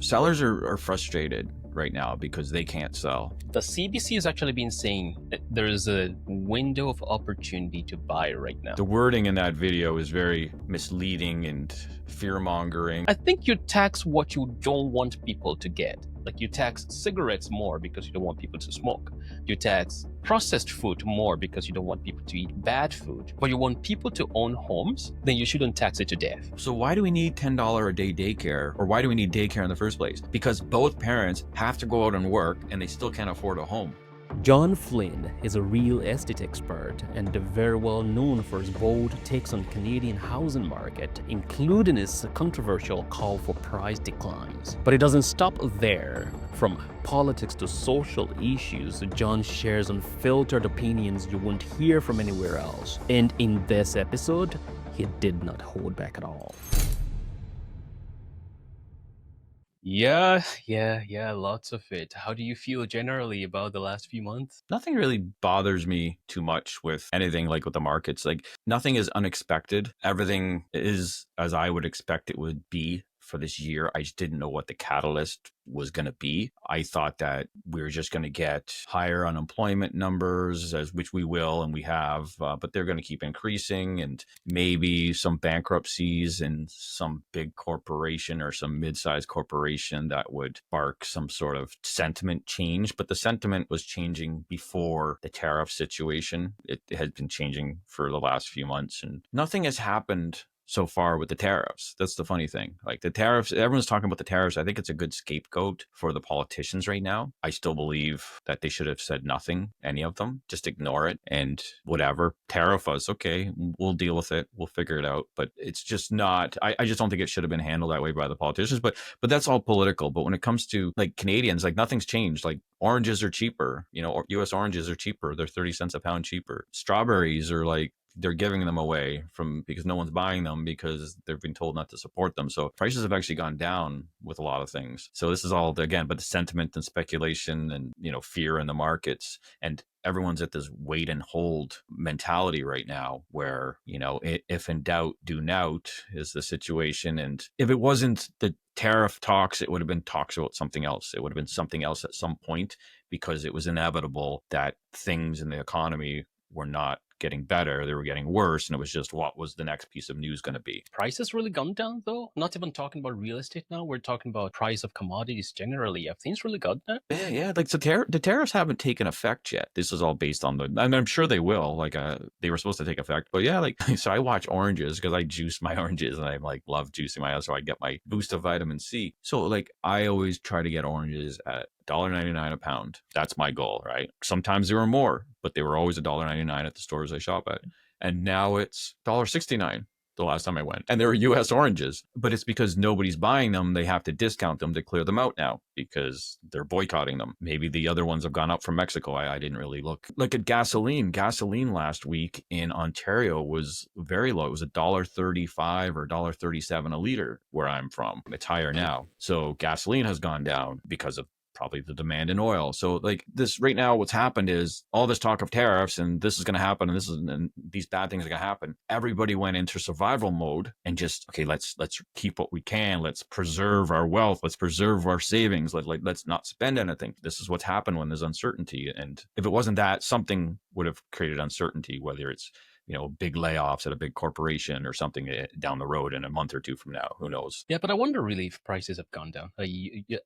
Sellers are frustrated right now because they can't sell. The CBC has actually been saying that there is a window of opportunity to buy right now. The wording in that video is very misleading and fear-mongering. I think you tax what you don't want people to get. Like you tax cigarettes more because you don't want people to smoke. You tax processed food more because you don't want people to eat bad food. But you want people to own homes, then you shouldn't tax it to death. So why do we need $10 a day daycare? Or why do we need daycare in the first place? Because both parents have to go out and work and they still can't afford a home. Jon Flynn is a real estate expert and very well known for his bold takes on Canadian housing market, including his controversial call for price declines. But it doesn't stop there. From politics to social issues, Jon shares unfiltered opinions you won't hear from anywhere else. And in this episode, he did not hold back at all. Yeah, lots of it. How do you feel generally about the last few months? Nothing really bothers me too much with anything like with the markets. Like nothing is unexpected. Everything is as I would expect it would be for this year. I just didn't know what the catalyst was going to be. I thought that we were just going to get higher unemployment numbers, which we will and we have, but they're going to keep increasing, and maybe some bankruptcies and some big corporation or some mid-sized corporation that would spark some sort of sentiment change. But the sentiment was changing before the tariff situation. It had been changing for the last few months, and nothing has happened so far with the tariffs. That's the funny thing. Like the tariffs, everyone's talking about the tariffs. I think it's a good scapegoat for the politicians right now. I still believe that they should have said nothing, any of them. Just ignore it and whatever. Tariff us, okay, we'll deal with it. We'll figure it out. But it's just not, I just don't think it should have been handled that way by the politicians. But that's all political. But when it comes to like Canadians, like nothing's changed. Like oranges are cheaper, US oranges are cheaper. They're 30 cents a pound cheaper. Strawberries are like, they're giving them away because no one's buying them because they've been told not to support them. So prices have actually gone down with a lot of things. So this is all, again, but the sentiment and speculation and, fear in the markets, and everyone's at this wait and hold mentality right now where, if in doubt, do nout is the situation. And if it wasn't the tariff talks, it would have been talks about something else. It would have been something else at some point because it was inevitable that things in the economy were not getting better, they were getting worse, and it was just what was the next piece of news going to be. Prices really gone down though? Not even talking about real estate now, we're talking about price of commodities generally. Have things really gone down? Yeah, like the tariffs haven't taken effect yet. This is all based on and I'm sure they will, like they were supposed to take effect. But yeah, like so I watch oranges because I juice my oranges and I like love juicing my, so I get my boost of vitamin C. So like I always try to get oranges at $1.99 a pound. That's my goal, right? Sometimes there were more, but they were always $1.99 at the stores I shop at. And now it's $1.69 the last time I went. And they were US oranges, but it's because nobody's buying them. They have to discount them to clear them out now because they're boycotting them. Maybe the other ones have gone up from Mexico. I didn't really look. Look at gasoline. Gasoline last week in Ontario was very low. It was $1.35 or $1.37 a liter where I'm from. It's higher now. So gasoline has gone down because of probably the demand in oil. So like this right now, what's happened is all this talk of tariffs and this is going to happen and these bad things are going to happen. Everybody went into survival mode and just, okay, let's keep what we can. Let's preserve our wealth. Let's preserve our savings. Let's not spend anything. This is what's happened when there's uncertainty. And if it wasn't that, something would have created uncertainty, whether it's big layoffs at a big corporation or something down the road in a month or two from now. Who knows? Yeah, but I wonder really if prices have gone down. I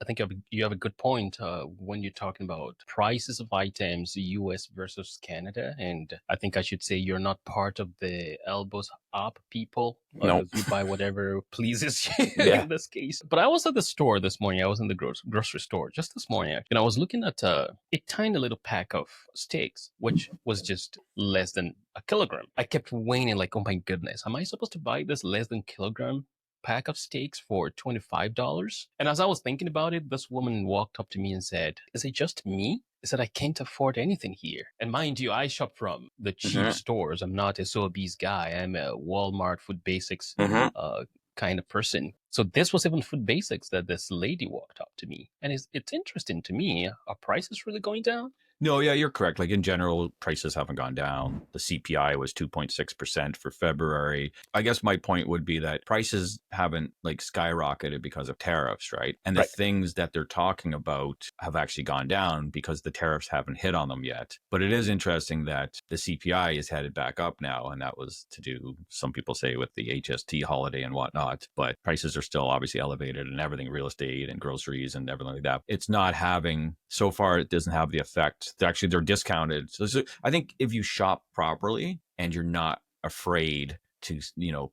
think you have a good point when you're talking about prices of items, US versus Canada. And I think I should say you're not part of the elbows up people. No. You buy whatever pleases you in this case. But I was at the store this morning. I was in the grocery store just this morning. And I was looking at a tiny little pack of steaks, which was just less than a kilogram. I kept weighing like, oh my goodness, am I supposed to buy this less than kilogram pack of steaks for $25? And as I was thinking about it, this woman walked up to me and said, is it just me? I said, I can't afford anything here. And mind you, I shop from the cheap stores. I'm not a Sobeys guy. I'm a Walmart Food Basics kind of person. So this was even Food Basics that this lady walked up to me. And it's interesting to me. Are prices really going down? No, yeah, you're correct. Like in general, prices haven't gone down. The CPI was 2.6% for February. I guess my point would be that prices haven't like skyrocketed because of tariffs, right? And the Right. things that they're talking about have actually gone down because the tariffs haven't hit on them yet. But it is interesting that the CPI is headed back up now. And that was to do, some people say, with the HST holiday and whatnot. But prices are still obviously elevated and everything, real estate and groceries and everything like that. It's not having, so far, it doesn't have the effect. Actually, they're discounted. So I think if you shop properly and you're not afraid to,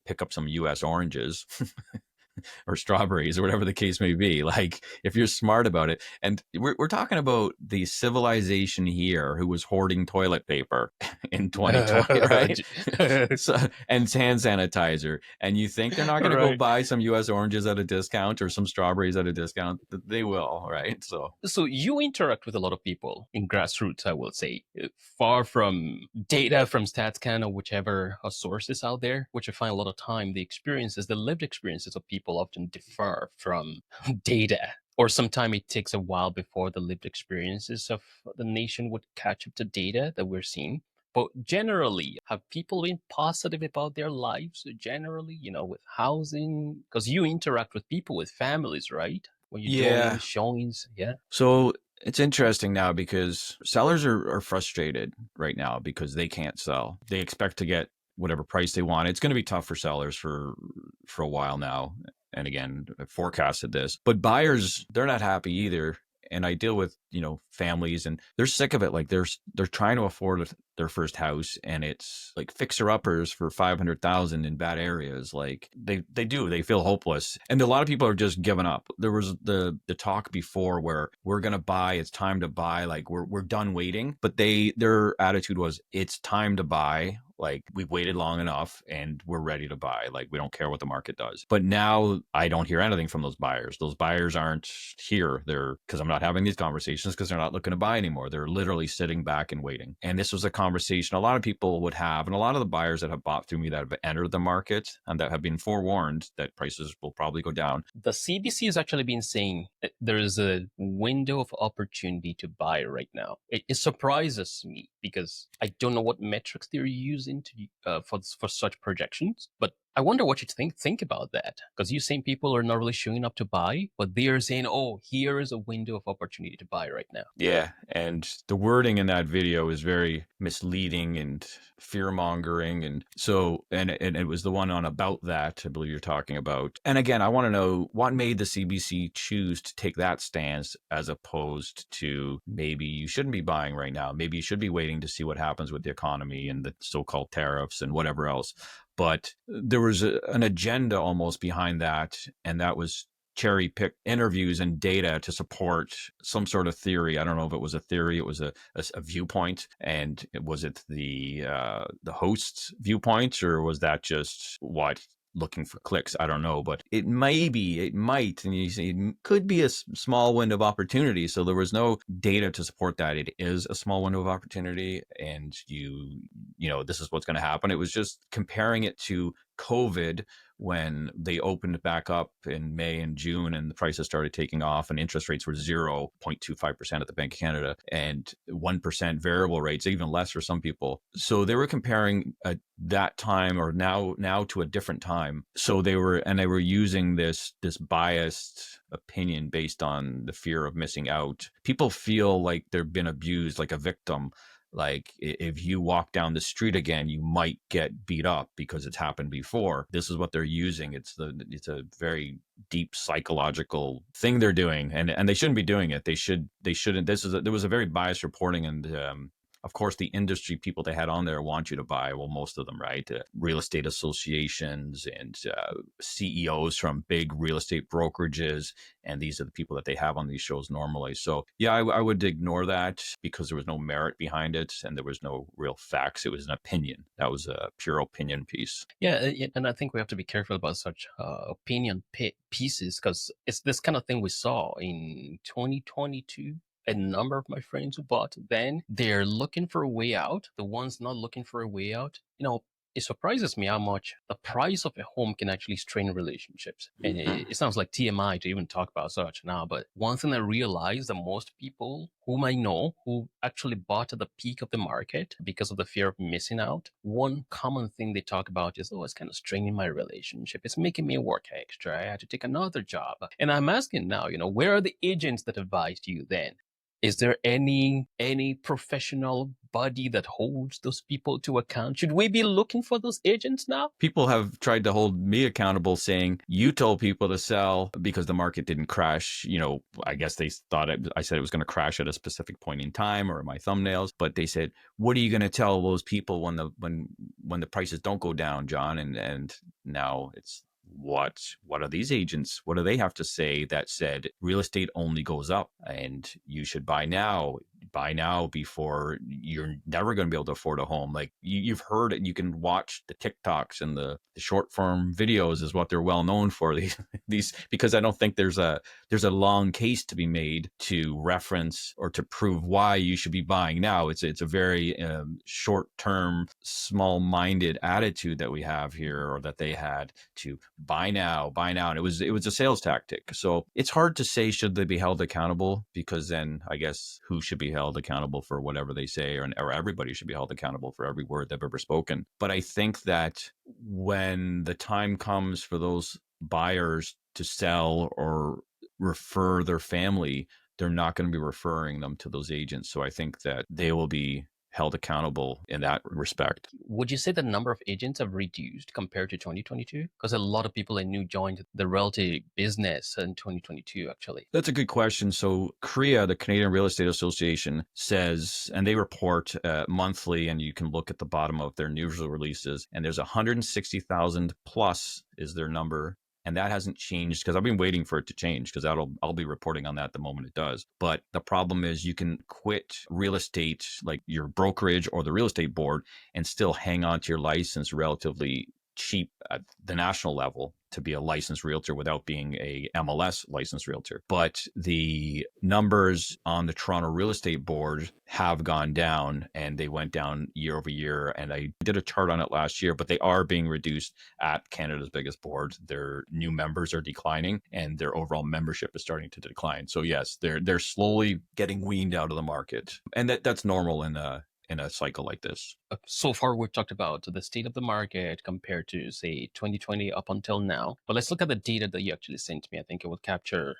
pick up some US oranges or strawberries or whatever the case may be, like if you're smart about it. And we're talking about the civilization here who was hoarding toilet paper in 2020, right? So, and hand sanitizer. And you think they're not going to go Right. buy some US oranges at a discount or some strawberries at a discount? They will, right? So you interact with a lot of people in grassroots, I will say, far from data from StatsCan or whichever sources out there, which I find a lot of time the lived experiences of people often differ from data. Or sometimes it takes a while before the lived experiences of the nation would catch up to data that we're seeing. But generally, have people been positive about their lives generally, with housing? Because you interact with people, with families, right? When you're doing showings, yeah. So it's interesting now because sellers are frustrated right now because they can't sell. They expect to get whatever price they want. It's going to be tough for sellers for a while now. And again, I forecasted this, but buyers, they're not happy either. And I deal with, families and they're sick of it. Like they're trying to afford their first house and it's like fixer uppers for 500,000 in bad areas. Like they feel hopeless. And a lot of people are just giving up. There was the talk before where we're going to buy, it's time to buy. Like we're done waiting, but their attitude was it's time to buy. Like we've waited long enough and we're ready to buy. Like we don't care what the market does. But now I don't hear anything from those buyers. Those buyers aren't here. Because I'm not having these conversations because they're not looking to buy anymore. They're literally sitting back and waiting. And this was a conversation a lot of people would have. And a lot of the buyers that have bought through me that have entered the market and that have been forewarned that prices will probably go down. The CBC has actually been saying that there is a window of opportunity to buy right now. It surprises me because I don't know what metrics they're using for such projections, but I wonder what you think about that, because you're saying people are not really showing up to buy, but they are saying, oh, here is a window of opportunity to buy right now. Yeah. And the wording in that video is very misleading and fear-mongering. And so, and it was the one on About That, I believe you're talking about. And again, I want to know what made the CBC choose to take that stance as opposed to maybe you shouldn't be buying right now. Maybe you should be waiting to see what happens with the economy and the so-called tariffs and whatever else. But there was an agenda almost behind that, and that was cherry pick interviews and data to support some sort of theory. I don't know if it was a theory, it was a viewpoint, and was it the host's viewpoint, or was that just what? Looking for clicks? I don't know, but it might, and you say it could be a small window of opportunity. So there was no data to support that. It is a small window of opportunity, and this is what's going to happen. It was just comparing it to COVID when they opened back up in May and June and the prices started taking off and interest rates were 0.25% at the Bank of Canada and 1% variable rates, even less for some people. So they were comparing that time or now to a different time. So they were using this biased opinion based on the fear of missing out. People feel like they've been abused, like a victim. Like if you walk down the street again, you might get beat up because it's happened before. This is what they're using. It's a very deep psychological thing they're doing, and they shouldn't be doing it. They shouldn't. There was a very biased reporting, and of course, the industry people they had on there want you to buy. Well, most of them, right? Real estate associations and CEOs from big real estate brokerages. And these are the people that they have on these shows normally. So yeah, I would ignore that because there was no merit behind it and there was no real facts. It was an opinion. That was a pure opinion piece. Yeah, and I think we have to be careful about such opinion pieces because it's this kind of thing we saw in 2022. A number of my friends who bought then, they're looking for a way out. The ones not looking for a way out, it surprises me how much the price of a home can actually strain relationships. And it sounds like TMI to even talk about such now, but one thing I realized that most people whom I know who actually bought at the peak of the market because of the fear of missing out, one common thing they talk about is, oh, it's kind of straining my relationship. It's making me work extra. I had to take another job. And I'm asking now, where are the agents that advised you then? Is there any professional body that holds those people to account? Should we be looking for those agents now? People have tried to hold me accountable saying, you told people to sell because the market didn't crash. I guess they thought I said it was going to crash at a specific point in time or my thumbnails, but they said, what are you going to tell those people when the prices don't go down, John? And now it's, what are these agents? What do they have to say that said real estate only goes up and you should buy now before you're never going to be able to afford a home? Like you've heard it. You can watch the TikToks and the short form videos is what they're well known for, these because I don't think there's a long case to be made to reference or to prove why you should be buying now. It's a very short term, small minded attitude that we have here, or that they had, to buy now. And it was a sales tactic. So it's hard to say, should they be held accountable? Because then I guess who should be held accountable for whatever they say, or everybody should be held accountable for every word they've ever spoken. But I think that when the time comes for those buyers to sell or refer their family, they're not going to be referring them to those agents. So I think that they will be held accountable in that respect. Would you say the number of agents have reduced compared to 2022? Because a lot of people I knew joined the realty business in 2022, actually. That's a good question. So CREA, the Canadian Real Estate Association, says, and they report monthly, and you can look at the bottom of their news releases, and there's 160,000 plus is their number. And that hasn't changed because I've been waiting for it to change, because I'll be reporting on that the moment it does. But the problem is you can quit real estate, like your brokerage or the real estate board, and still hang on to your license relatively cheap at the national level to be a licensed realtor without being a MLS licensed realtor. But the numbers on the Toronto Real Estate Board have gone down, and they went down year over year. And I did a chart on it last year, but they are being reduced at Canada's biggest board. Their new members are declining, and their overall membership is starting to decline. So yes, they're slowly getting weaned out of the market, and that's normal in a cycle like this. So far, we've talked about the state of the market compared to, say, 2020 up until now. But let's look at the data that you actually sent me. I think it would capture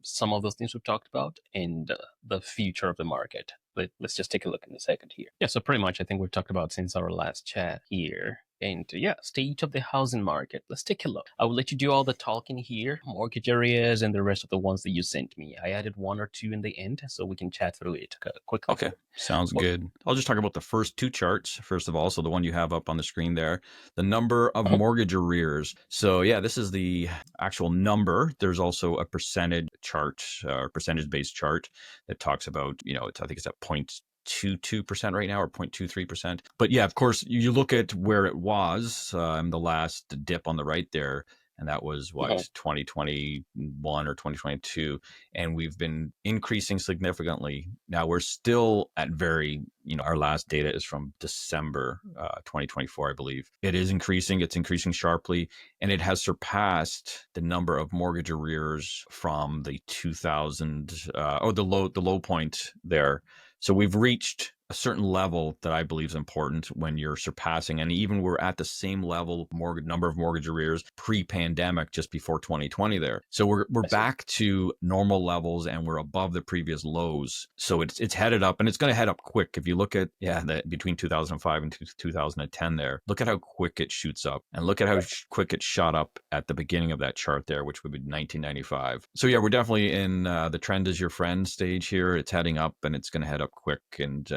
some of those things we've talked about and the future of the market. Let's just take a look in a second here. Yeah, so pretty much I think we've talked about since our last chat here. And state of the housing market. Let's take a look. I will let you do all the talking here, mortgage arrears, and the rest of the ones that you sent me. I added one or two in the end, so we can chat through it quickly. Okay, sounds good. I'll just talk about the first two charts, first of all. So the one you have up on the screen there, the number of mortgage arrears. So this is the actual number. There's also a percentage chart, or percentage-based chart that talks about, I think it's at 0.22% right now, or 0.23%. But of course, you look at where it was, the last dip on the right there, and that was 2021 or 2022. And we've been increasing significantly. Now we're still at our last data is from December 2024, I believe. It is increasing. It's increasing sharply. And it has surpassed the number of mortgage arrears from the 2000, or the low point there. So we've reached a certain level that I believe is important when you're surpassing, and even we're at the same level number of mortgage arrears pre-pandemic, just before 2020 there. So we're back to normal levels, and we're above the previous lows. So it's headed up, and it's going to head up quick. If you look at between 2005 and 2010 there, look at how quick it shoots up, and look at how quick it shot up at the beginning of that chart there, which would be 1995. So we're definitely in the trend is your friend stage here. It's heading up, and it's going to head up quick, and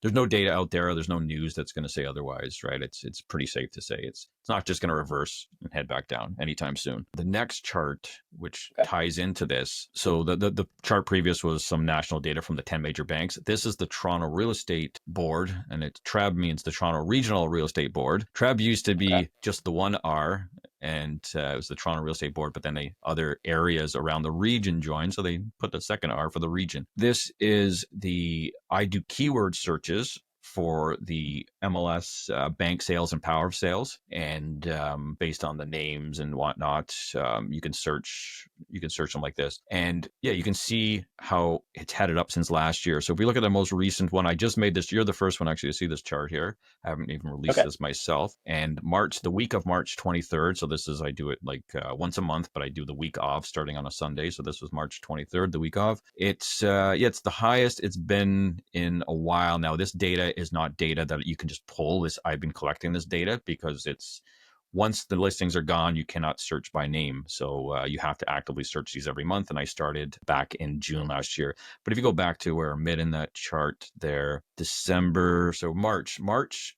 there's no data out there. There's no news that's going to say otherwise, right? It's pretty safe to say it's not just going to reverse and head back down anytime soon. The next chart, which ties into this, so the chart previous was some national data from the 10 major banks. This is the Toronto Real Estate Board, and TREB means the Toronto Regional Real Estate Board. TREB used to be just the one R, and it was the Toronto Real Estate Board, but then other areas around the region joined, so they put the second R for the region. This is I do keyword searches for the MLS bank sales and power of sales, and based on the names and whatnot, you can search them like this, and yeah, you can see how it's headed up since last year. So if we look at the most recent one, I just made this. You're the first one actually to see this chart here. I haven't even released this myself. And the week of March 23rd. So this is, I do it like once a month, but I do the week off starting on a Sunday. So this was March 23rd, the week of. It's it's the highest it's been in a while now. This data is not data that you can just pull. I've been collecting this data because it's, once the listings are gone, you cannot search by name. So you have to actively search these every month. And I started back in June last year. But if you go back to where mid in that chart there, December, so March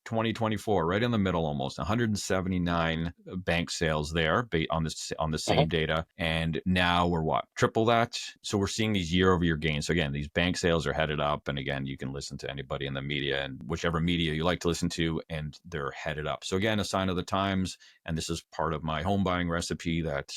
2024, right in the middle almost, 179 bank sales there on the same data. And now we're what? Triple that. So we're seeing these year-over-year gains. So again, these bank sales are headed up. And again, you can listen to anybody in the media and whichever media you like to listen to, and they're headed up. So again, a sign of the times. And this is part of my home buying recipe that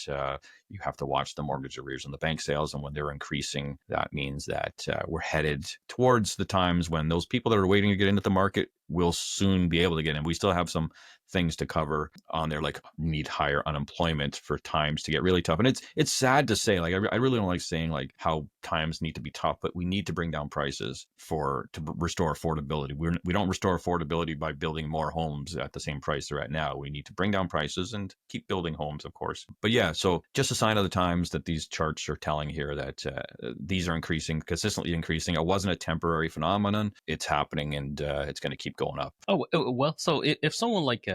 you have to watch the mortgage arrears and the bank sales. And when they're increasing, that means that we're headed towards the times when those people that are waiting to get into the market will soon be able to get in. We still have some things to cover on there, like need higher unemployment for times to get really tough. And it's sad to say, like, I really don't like saying like how times need to be tough, but we need to bring down prices to restore affordability. We don't restore affordability by building more homes at the same price they're at now. We need to bring down prices and keep building homes, of course. But yeah, so just a sign of the times that these charts are telling here that these are consistently increasing. It wasn't a temporary phenomenon. It's happening, and it's going to keep going up. Oh, well, so if someone like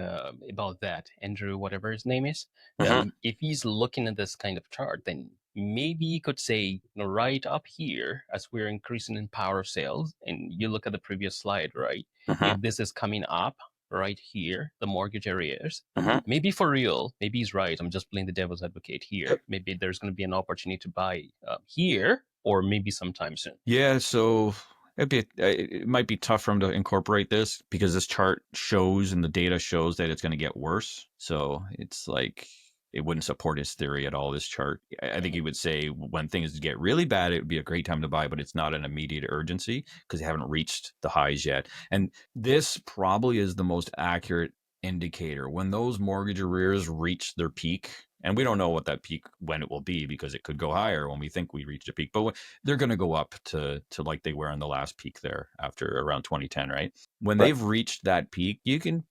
about that, Andrew, whatever his name is, if he's looking at this kind of chart, then maybe you could say, right up here, as we're increasing in power of sales, and you look at the previous slide, right? If this is coming up right here, the mortgage arrears, maybe for real, maybe he's right. I'm just playing the devil's advocate here. Maybe there's going to be an opportunity to buy here, or maybe sometime soon. Yeah, so it might be tough for him to incorporate this because this chart shows and the data shows that it's going to get worse. So it's like it wouldn't support his theory at all, this chart. I think he would say when things get really bad, it would be a great time to buy, but it's not an immediate urgency because they haven't reached the highs yet. And this probably is the most accurate indicator. When those mortgage arrears reach their peak, and we don't know what that peak, when it will be, because it could go higher when we think we reached a peak, but they're going to go up to like they were in the last peak there after around 2010, right? When they've reached that peak, you could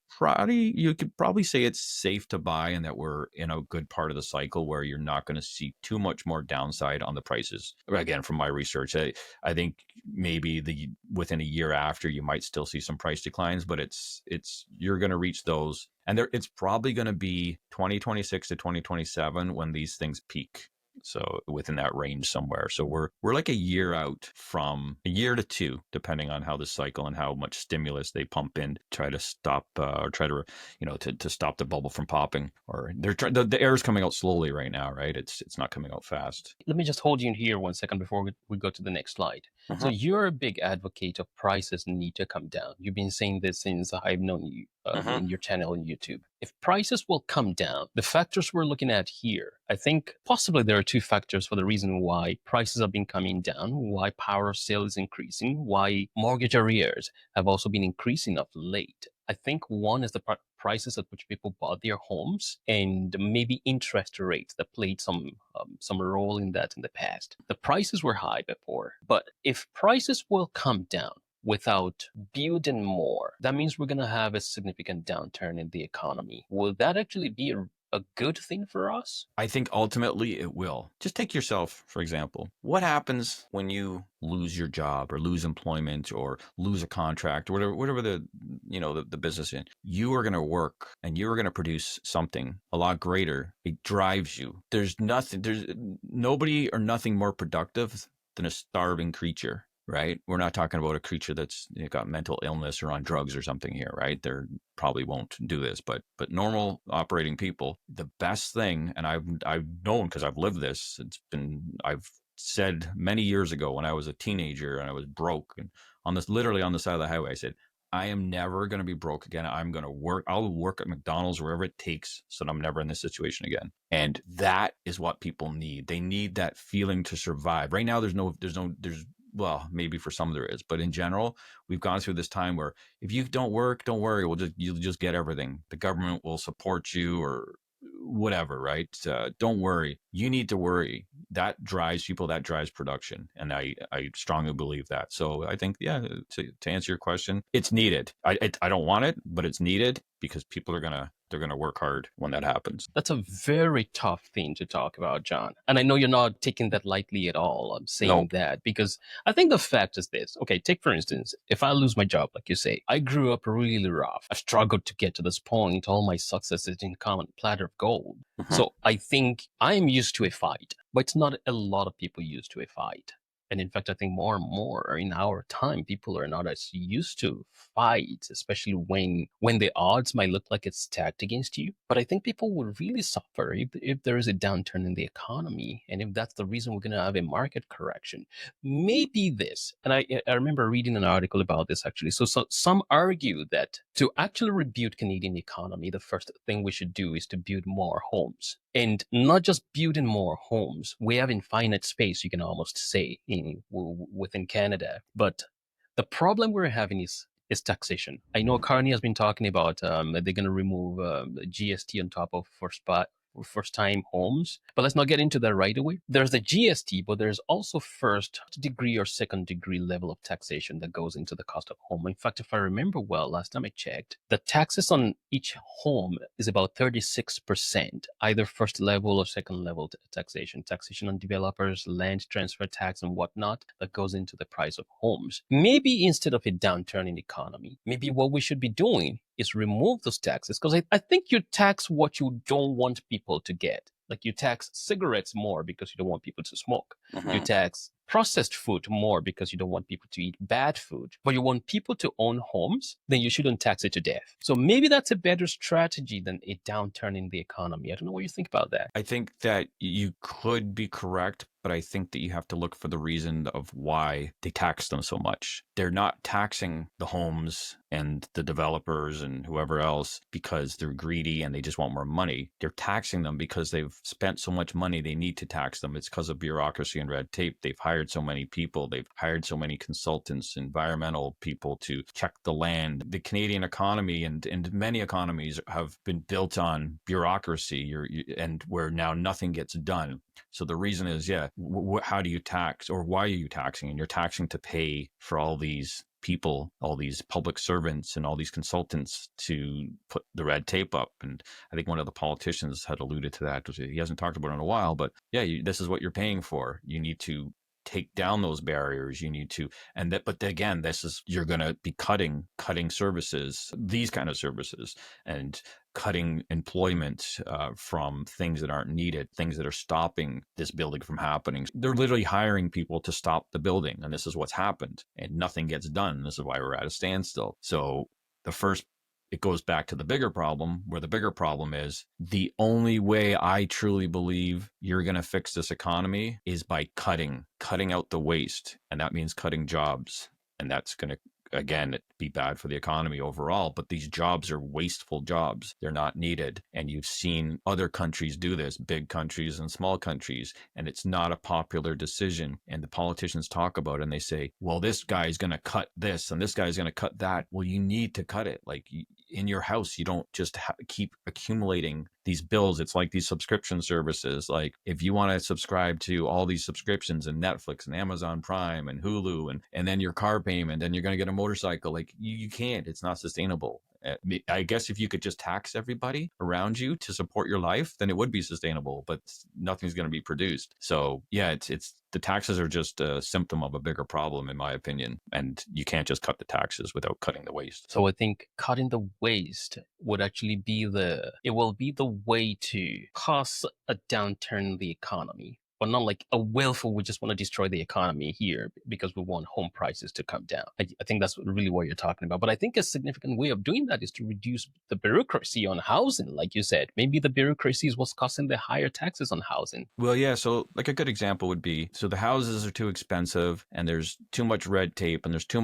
probably say it's safe to buy, and that we're in a good part of the cycle where you're not going to see too much more downside on the prices. Again, from my research, I think maybe within a year after, you might still see some price declines, but you're going to reach those. And it's probably going to be 2026 to 2027 when these things peak. So within that range somewhere. So we're like a year out, from a year to two, depending on how the cycle and how much stimulus they pump in, try to stop to stop the bubble from popping. Or the air is coming out slowly right now, right? It's not coming out fast. Let me just hold you in here 1 second before we go to the next slide. So you're a big advocate of prices need to come down. You've been saying this since I've known you in your channel on YouTube. If prices will come down, the factors we're looking at here, I think possibly there are two factors for the reason why prices have been coming down, why power of sale is increasing, why mortgage arrears have also been increasing of late. I think one is the prices at which people bought their homes, and maybe interest rates that played some role in that in the past. The prices were high before, but if prices will come down without building more, that means we're going to have a significant downturn in the economy. Will that actually be a good thing for us? I think ultimately it will. Just take yourself, for example. What happens when you lose your job or lose employment or lose a contract or whatever the business in? You are going to work and you are going to produce something a lot greater. It drives you. There's nobody or nothing more productive than a starving creature. Right? We're not talking about a creature that's got mental illness or on drugs or something here, right? They probably won't do this, but normal operating people, the best thing, and I've known because I've lived this. I've said many years ago when I was a teenager and I was broke, and literally on the side of the highway, I said, I am never going to be broke again. I'm going to work. I'll work at McDonald's, wherever it takes, so that I'm never in this situation again. And that is what people need. They need that feeling to survive. Right now, there's well, maybe for some there is, but in general, we've gone through this time where if you don't work, don't worry, you'll just get everything. The government will support you or whatever, right? Don't worry. You need to worry. That drives people, that drives production. And I strongly believe that. So I think, yeah, to answer your question, it's needed. I don't want it, but it's needed because people are they're gonna work hard when that happens. That's a very tough thing to talk about, John. And I know you're not taking that lightly at all. I'm saying that because I think the fact is this. Okay, take for instance, if I lose my job, like you say, I grew up really rough. I struggled to get to this point. All my successes didn't come on a platter of gold. So I think I'm used to a fight, but it's not a lot of people used to a fight. And in fact, I think more and more in our time, people are not as used to fights, especially when the odds might look like it's stacked against you. But I think people would really suffer if there is a downturn in the economy. And if that's the reason we're going to have a market correction, maybe this. And I remember reading an article about this actually. So some argue that to actually rebuild Canadian economy, the first thing we should do is to build more homes. And not just building more homes. We have infinite space, you can almost say, within Canada. But the problem we're having is taxation. I know Carney has been talking about they're going to remove GST on top of first-time homes. But let's not get into that right away. There's the GST, but there's also first degree or second degree level of taxation that goes into the cost of home. In fact, if I remember well, last time I checked, the taxes on each home is about 36%, either first level or second level taxation. Taxation on developers, land transfer tax and whatnot that goes into the price of homes. Maybe instead of a downturn in the economy, maybe what we should be doing is remove those taxes, because I think you tax what you don't want people to get. Like you tax cigarettes more because you don't want people to smoke. You tax processed food more because you don't want people to eat bad food. But you want people to own homes, then you shouldn't tax it to death. So maybe that's a better strategy than a downturn in the economy. I don't know what you think about that. I think that you could be correct, but I think that you have to look for the reason of why they tax them so much. They're not taxing the homes and the developers and whoever else because they're greedy and they just want more money. They're taxing them because they've spent so much money they need to tax them. It's because of bureaucracy and red tape. They've hired so many people. They've hired so many consultants, environmental people to check the land. The Canadian economy and many economies have been built on bureaucracy and where now nothing gets done. So the reason is, how do you tax, or why are you taxing? And you're taxing to pay for all these people, all these public servants and all these consultants to put the red tape up. And I think one of the politicians had alluded to that. He hasn't talked about it in a while, but this is what you're paying for. You need to take down those barriers. You need to, but again, you're going to be cutting services, these kind of services, and cutting employment from things that aren't needed, things that are stopping this building from happening. They're literally hiring people to stop the building. And this is what's happened, and nothing gets done. This is why we're at a standstill. So it goes back to the bigger problem, where the bigger problem is the only way I truly believe you're going to fix this economy is by cutting out the waste. And that means cutting jobs. And that's going to, again, be bad for the economy overall. But these jobs are wasteful jobs. They're not needed. And you've seen other countries do this, big countries and small countries. And it's not a popular decision. And the politicians talk about it and they say, well, this guy's going to cut this and this guy's going to cut that. Well, you need to cut it. Like in your house, you don't just keep accumulating these bills. It's like these subscription services. Like if you want to subscribe to all these subscriptions and Netflix and Amazon Prime and Hulu and then your car payment, and you're going to get a motorcycle, like you can't, it's not sustainable. I guess if you could just tax everybody around you to support your life, then it would be sustainable, but nothing's going to be produced. So yeah, it's the taxes are just a symptom of a bigger problem, in my opinion. And you can't just cut the taxes without cutting the waste. So I think cutting the waste would actually be the way to cause a downturn in the economy. But not like a willful, we just want to destroy the economy here because we want home prices to come down. I think that's really what you're talking about. But I think a significant way of doing that is to reduce the bureaucracy on housing, like you said. Maybe the bureaucracy is what's causing the higher taxes on housing. Well, yeah. So like a good example would be, so the houses are too expensive and there's too much red tape and there's too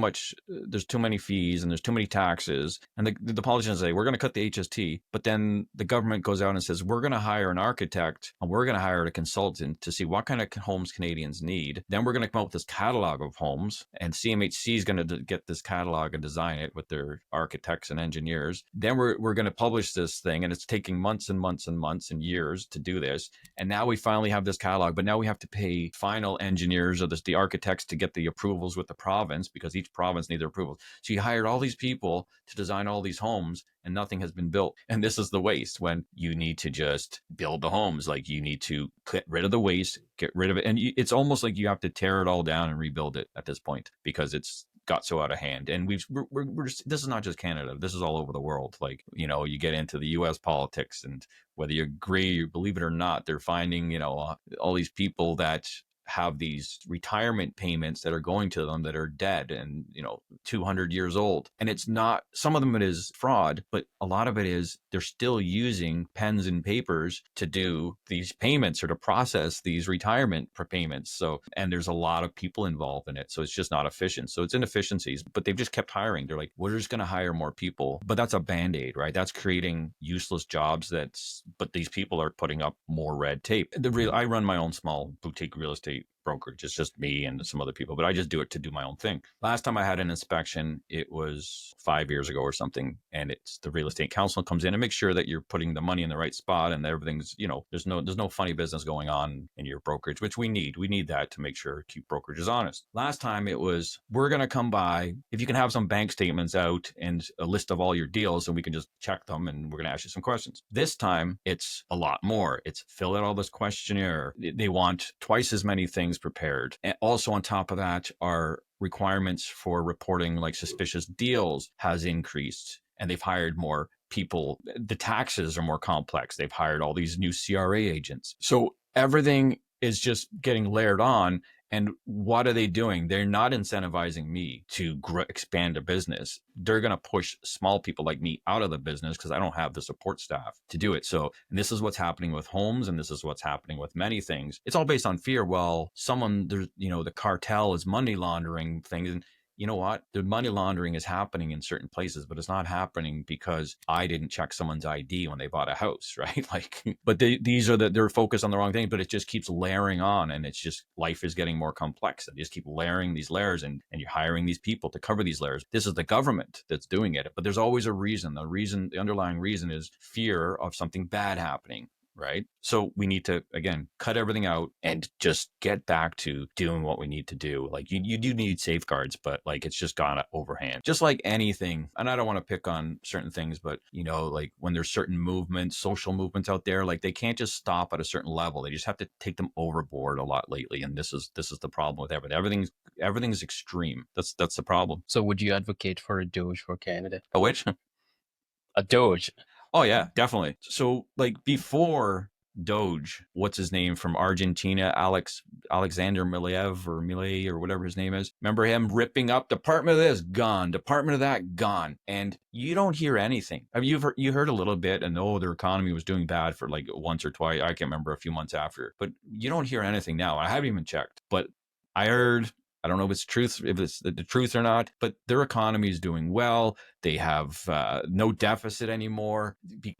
many fees and there's too many taxes. And the politicians say, we're going to cut the HST. But then the government goes out and says, we're going to hire an architect and we're going to hire a consultant to see what kind of homes Canadians need. Then we're going to come up with this catalog of homes, and CMHC is going to get this catalog and design it with their architects and engineers. Then we're going to publish this thing, and it's taking months and months and months and years to do this. And now we finally have this catalog, but now we have to pay final engineers or the architects to get the approvals with the province, because each province needs their approvals. So you hired all these people to design all these homes, and nothing has been built. And this is the waste, when you need to just build the homes. Like, you need to get rid of the waste, get rid of it. And it's almost like you have to tear it all down and rebuild it at this point, because it's got so out of hand. And we're just, this is not just Canada, this is all over the world. Like, you know, you get into the US politics, and whether you agree or believe it or not, they're finding, you know, all these people that have these retirement payments that are going to them that are dead and, you know, 200 years old. And it's not, some of them it is fraud, but a lot of it is they're still using pens and papers to do these payments or to process these retirement payments. So, and there's a lot of people involved in it. So it's just not efficient. So it's inefficiencies, but they've just kept hiring. They're like, we're just going to hire more people. But that's a Band-Aid, right? That's creating useless jobs. But these people are putting up more red tape. I run my own small boutique real estate brokerage. It's just me and some other people, but I just do it to do my own thing. Last time I had an inspection, it was 5 years ago or something, and it's the real estate council comes in and makes sure that you're putting the money in the right spot and everything's, you know, there's no funny business going on in your brokerage, which we need that to make sure keep brokerages honest. Last time it was, we're going to come by, if you can have some bank statements out and a list of all your deals, and we can just check them, and we're going to ask you some questions. This time it's a lot more. It's fill out all this questionnaire. They want twice as many things prepared. And also on top of that, our requirements for reporting like suspicious deals has increased, and they've hired more people. The taxes are more complex. They've hired all these new CRA agents. So everything is just getting layered on. And what are they doing? They're not incentivizing me to expand a business. They're going to push small people like me out of the business because I don't have the support staff to do it. So, and this is what's happening with homes, and this is what's happening with many things. It's all based on fear. Well, there's, you know, the cartel is money laundering things. And you know what? The money laundering is happening in certain places, but it's not happening because I didn't check someone's ID when they bought a house, right? Like, but they're focused on the wrong thing, but it just keeps layering on, and it's just, life is getting more complex. They just keep layering these layers, and you're hiring these people to cover these layers. This is the government that's doing it, but there's always a reason. The underlying reason is fear of something bad happening. Right. So we need to, again, cut everything out and just get back to doing what we need to do. Like you do need safeguards, but like it's just gone overhand, just like anything. And I don't want to pick on certain things, but you know, like when there's certain movements, social movements out there, like they can't just stop at a certain level. They just have to take them overboard a lot lately. And this is the problem with everything. Everything's extreme. That's the problem. So would you advocate for a DOGE for Canada? A which? A DOGE. Oh, yeah, definitely. So like before DOGE, what's his name from Argentina, Alexander Milei or whatever his name is. Remember him ripping up Department of this, gone. Department of that, gone. And you don't hear anything. I mean, you heard a little bit, and their economy was doing bad for like once or twice. I can't remember, a few months after. But you don't hear anything now. I haven't even checked. But I heard, I don't know if it's the truth or not, but their economy is doing well. They have no deficit anymore.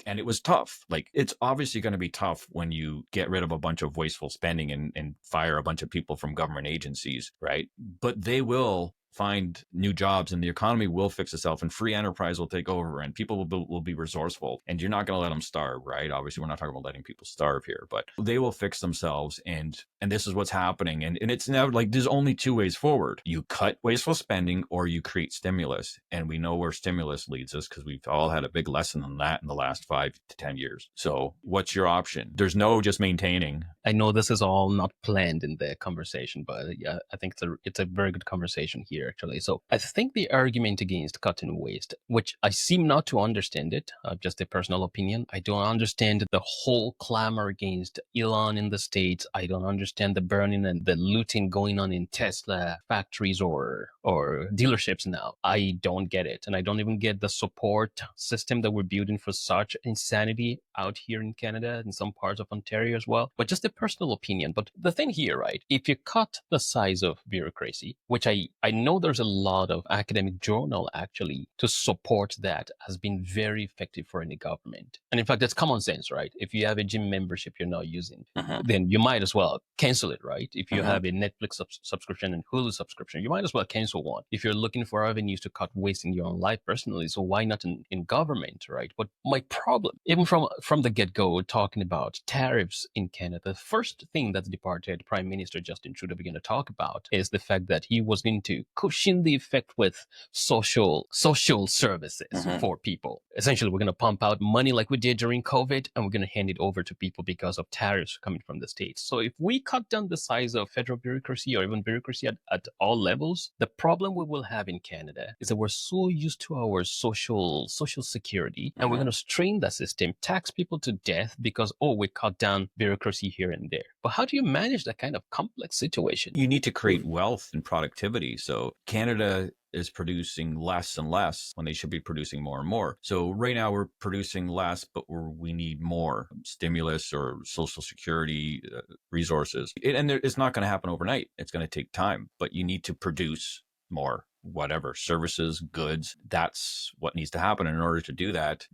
And it was tough. Like, it's obviously going to be tough when you get rid of a bunch of wasteful spending and fire a bunch of people from government agencies, right? But they will find new jobs, and the economy will fix itself, and free enterprise will take over, and people will be resourceful, and you're not going to let them starve, right? Obviously, we're not talking about letting people starve here, but they will fix themselves, and this is what's happening. And it's now like there's only two ways forward. You cut wasteful spending, or you create stimulus, and we know where stimulus leads us because we've all had a big lesson on that in the last 5 to 10 years. So what's your option? There's no just maintaining. I know this is all not planned in the conversation, but yeah, I think it's a very good conversation here, actually. So I think the argument against cutting waste, which I seem not to understand it, just a personal opinion. I don't understand the whole clamor against Elon in the States. I don't understand the burning and the looting going on in Tesla factories or dealerships now. I don't get it. And I don't even get the support system that we're building for such insanity out here in Canada and some parts of Ontario as well. But just a personal opinion. But the thing here, right, if you cut the size of bureaucracy, which I know know there's a lot of academic journal actually to support that as being very effective for any government. And in fact, that's common sense, right? If you have a gym membership you're not using, then you might as well cancel it, right? If you have a Netflix subscription and Hulu subscription, you might as well cancel one. If you're looking for avenues to cut waste in your own life personally, so why not in government, right? But my problem, even from the get-go, talking about tariffs in Canada, the first thing that the departed Prime Minister Justin Trudeau began to talk about is the fact that he was going to cushion the effect with social services for people. Essentially, we're going to pump out money like we did during COVID, and we're going to hand it over to people because of tariffs coming from the States. So if we cut down the size of federal bureaucracy or even bureaucracy at all levels, the problem we will have in Canada is that we're so used to our social security, and we're going to strain that system, tax people to death because, we cut down bureaucracy here and there. But how do you manage that kind of complex situation? You need to create wealth and productivity. So Canada is producing less and less when they should be producing more and more. So right now we're producing less, but we need more stimulus or social security resources. It's not going to happen overnight. It's going to take time, but you need to produce more. Whatever services, goods, that's what needs to happen. And in order to do that,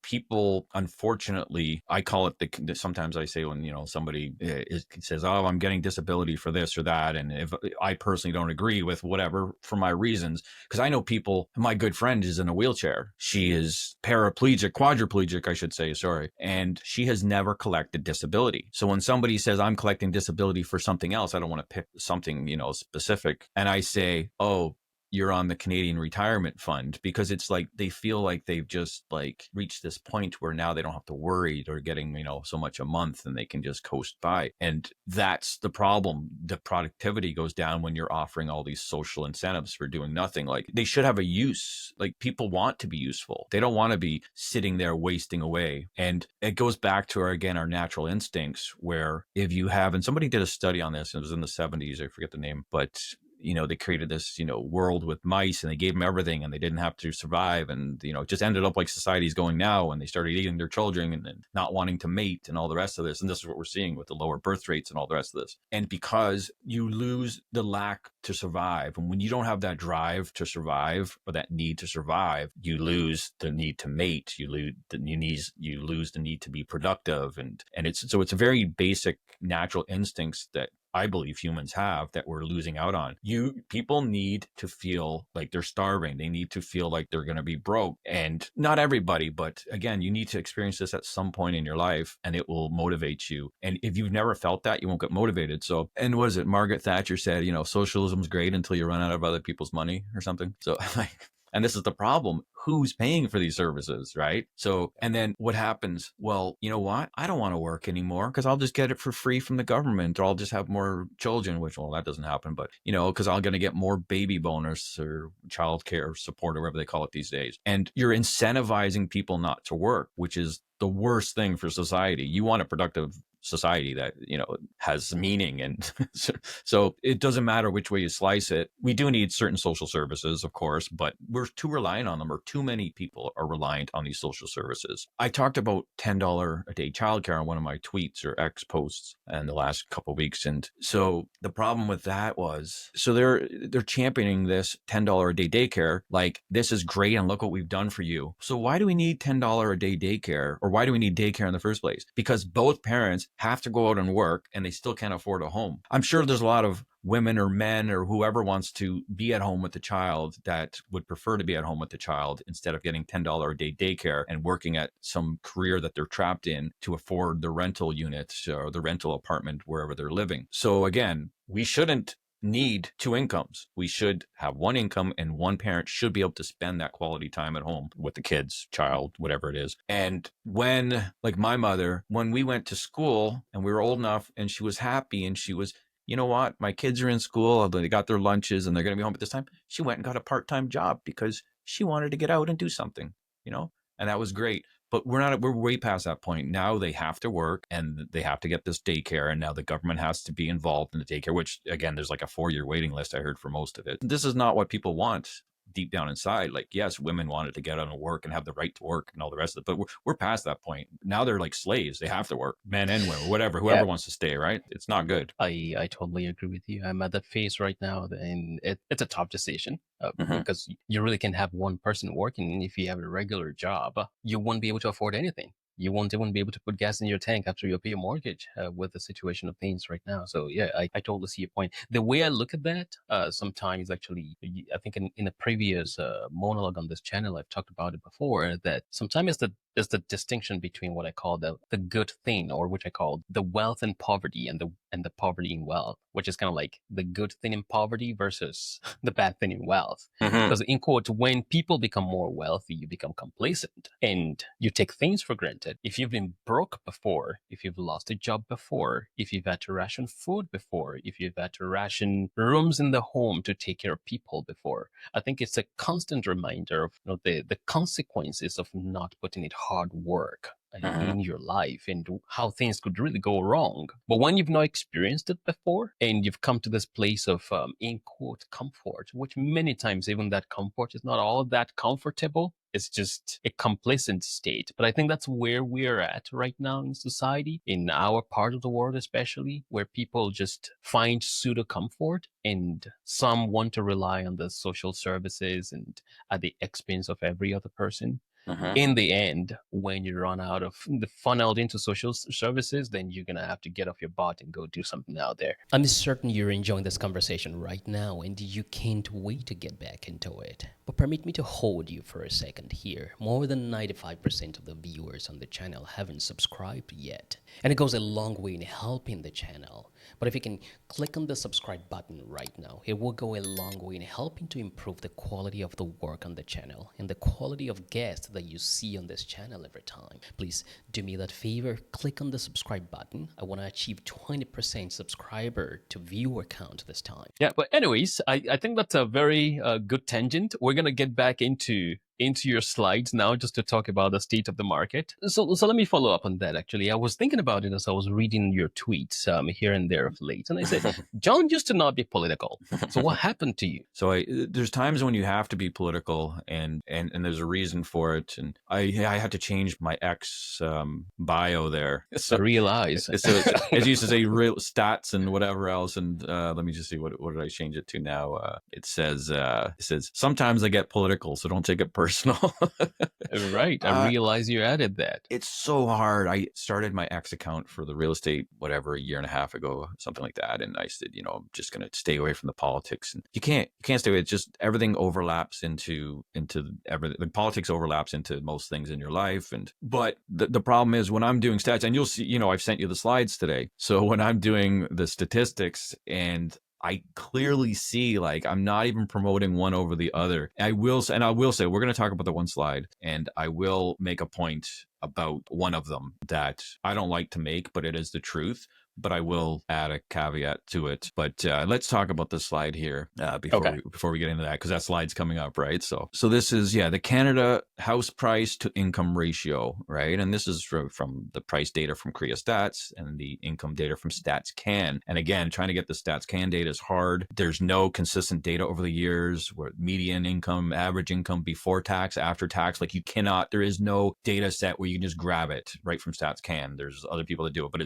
people, unfortunately, I call it sometimes I say when, somebody says, oh, I'm getting disability for this or that. And if I personally don't agree with whatever for my reasons, because I know people, my good friend is in a wheelchair. She is quadriplegic, I should say, sorry. And she has never collected disability. So when somebody says I'm collecting disability for something else, I don't want to pick something, specific. And I say, oh, you're on the Canadian Retirement Fund, because it's like they feel like they've just reached this point where now they don't have to worry they're getting, so much a month and they can just coast by. And that's the problem. The productivity goes down when you're offering all these social incentives for doing nothing. They should have a use. People want to be useful. They don't want to be sitting there wasting away. And it goes back to our natural instincts, where if you have, and somebody did a study on this, it was in the 70s, I forget the name, but they created this, world with mice, and they gave them everything and they didn't have to survive. And, it just ended up like society's going now, and they started eating their children and not wanting to mate and all the rest of this. And this is what we're seeing with the lower birth rates and all the rest of this. And because you lose the lack to survive, and when you don't have that drive to survive or that need to survive, you lose the need to mate, you lose the need to be productive. And it's a very basic natural instincts that I believe humans have that we're losing out on. People need to feel like they're starving. They need to feel like they're going to be broke. And not everybody, but again, you need to experience this at some point in your life, and it will motivate you. And if you've never felt that, you won't get motivated. So, and was it Margaret Thatcher said, socialism's great until you run out of other people's money or something. So and this is the problem. Who's paying for these services, right? So, and then what happens? Well, you know what? I don't want to work anymore because I'll just get it for free from the government, or I'll just have more children, which, well, that doesn't happen, but, because I'm going to get more baby bonus or child care support or whatever they call it these days. And you're incentivizing people not to work, which is the worst thing for society. You want a productive society that, has meaning. And so it doesn't matter which way you slice it. We do need certain social services, of course, but we're too reliant on them, or too many people are reliant on these social services. I talked about $10 a day childcare on one of my tweets or X posts in the last couple of weeks. And so the problem with that was, so they're championing this $10 a day daycare. Like, this is great, and look what we've done for you. So why do we need $10 a day daycare, or why do we need daycare in the first place? Because both parents have to go out and work, and they still can't afford a home. I'm sure there's a lot of women or men or whoever wants to be at home with the child that would prefer to be at home with the child instead of getting $10 a day daycare and working at some career that they're trapped in to afford the rental unit or the rental apartment wherever they're living. So again, we shouldn't need two incomes. We should have one income, and one parent should be able to spend that quality time at home with the kids, child, whatever it is. And when, like my mother, when we went to school and we were old enough and she was happy and she was, you know what, my kids are in school, they got their lunches and they're going to be home at this time, she went and got a part-time job because she wanted to get out and do something, and that was great. But we're way past that point. Now they have to work, and they have to get this daycare. And now the government has to be involved in the daycare, which again, there's like a 4-year waiting list, I heard, for most of it. This is not what people want. deep down inside, like, yes, women wanted to get out and work and have the right to work and all the rest of it, but we're past that point. Now they're like slaves. They have to work, men and women, whoever Yeah. wants to stay, right? It's not good. I totally agree with you. I'm at that phase right now, and it's a tough decision because you really can have one person working. And if you have a regular job, you won't be able to afford anything. You won't even be able to put gas in your tank after you pay your mortgage with the situation of things right now. So yeah, I totally see your point. The way I look at that sometimes, actually, I think in a previous monologue on this channel, I've talked about it before, that sometimes there's the distinction between what I call the good thing, or which I call the wealth and poverty, and the poverty in wealth, which is kind of like the good thing in poverty versus the bad thing in wealth. Because in quote, when people become more wealthy, you become complacent and you take things for granted. If you've been broke before, if you've lost a job before, if you've had to ration food before, if you've had to ration rooms in the home to take care of people before, I think it's a constant reminder of the consequences of not putting in hard work in your life and how things could really go wrong. But when you've not experienced it before and you've come to this place of in quote comfort, which many times even that comfort is not all that comfortable, it's just a complacent state. But I think that's where we're at right now in society, in our part of the world especially, where people just find pseudo comfort, and some want to rely on the social services and at the expense of every other person. In the end, when you run out of the funneled into social services, then you're going to have to get off your butt and go do something out there. I'm certain you're enjoying this conversation right now and you can't wait to get back into it. But permit me to hold you for a second here. More than 95% of the viewers on the channel haven't subscribed yet. And it goes a long way in helping the channel. But if you can click on the subscribe button right now, it will go a long way in helping to improve the quality of the work on the channel and the quality of guests that you see on this channel every time. Please do me that favor, click on the subscribe button. I want to achieve 20% subscriber to viewer count this time. Yeah, but anyways, I think that's a very good tangent. We're going to get back into your slides now, just to talk about the state of the market. So let me follow up on that. Actually, I was thinking about it as I was reading your tweets here and there of late, and I said, John used to not be political. So what happened to you? So there's times when you have to be political, and there's a reason for it. And I had to change my X bio there. So I realize. So it used to say real stats and whatever else. And let me just see, what did I change it to now? It says sometimes I get political, so don't take it personal. Right. I realize you added that. It's so hard. I started my X account for the real estate, whatever, a year and a half ago, something like that. And I said, I'm just going to stay away from the politics. And you can't stay away. It's just everything overlaps into everything. The politics overlaps into most things in your life. But the problem is when I'm doing stats, and you'll see, I've sent you the slides today. So when I'm doing the statistics, and I clearly see, like, I'm not even promoting one over the other. I will say, we're going to talk about the one slide, and I will make a point about one of them that I don't like to make, but it is the truth. But I will add a caveat to it. But let's talk about this slide here before we get into that, because that slide's coming up, right? So this is, the Canada house price to income ratio, right? And this is from the price data from Korea Stats and the income data from Stats Can. And again, trying to get the Stats Can data is hard. There's no consistent data over the years where median income, average income before tax, after tax. Like, there is no data set where you can just grab it right from Stats Can. There's other people that do it, but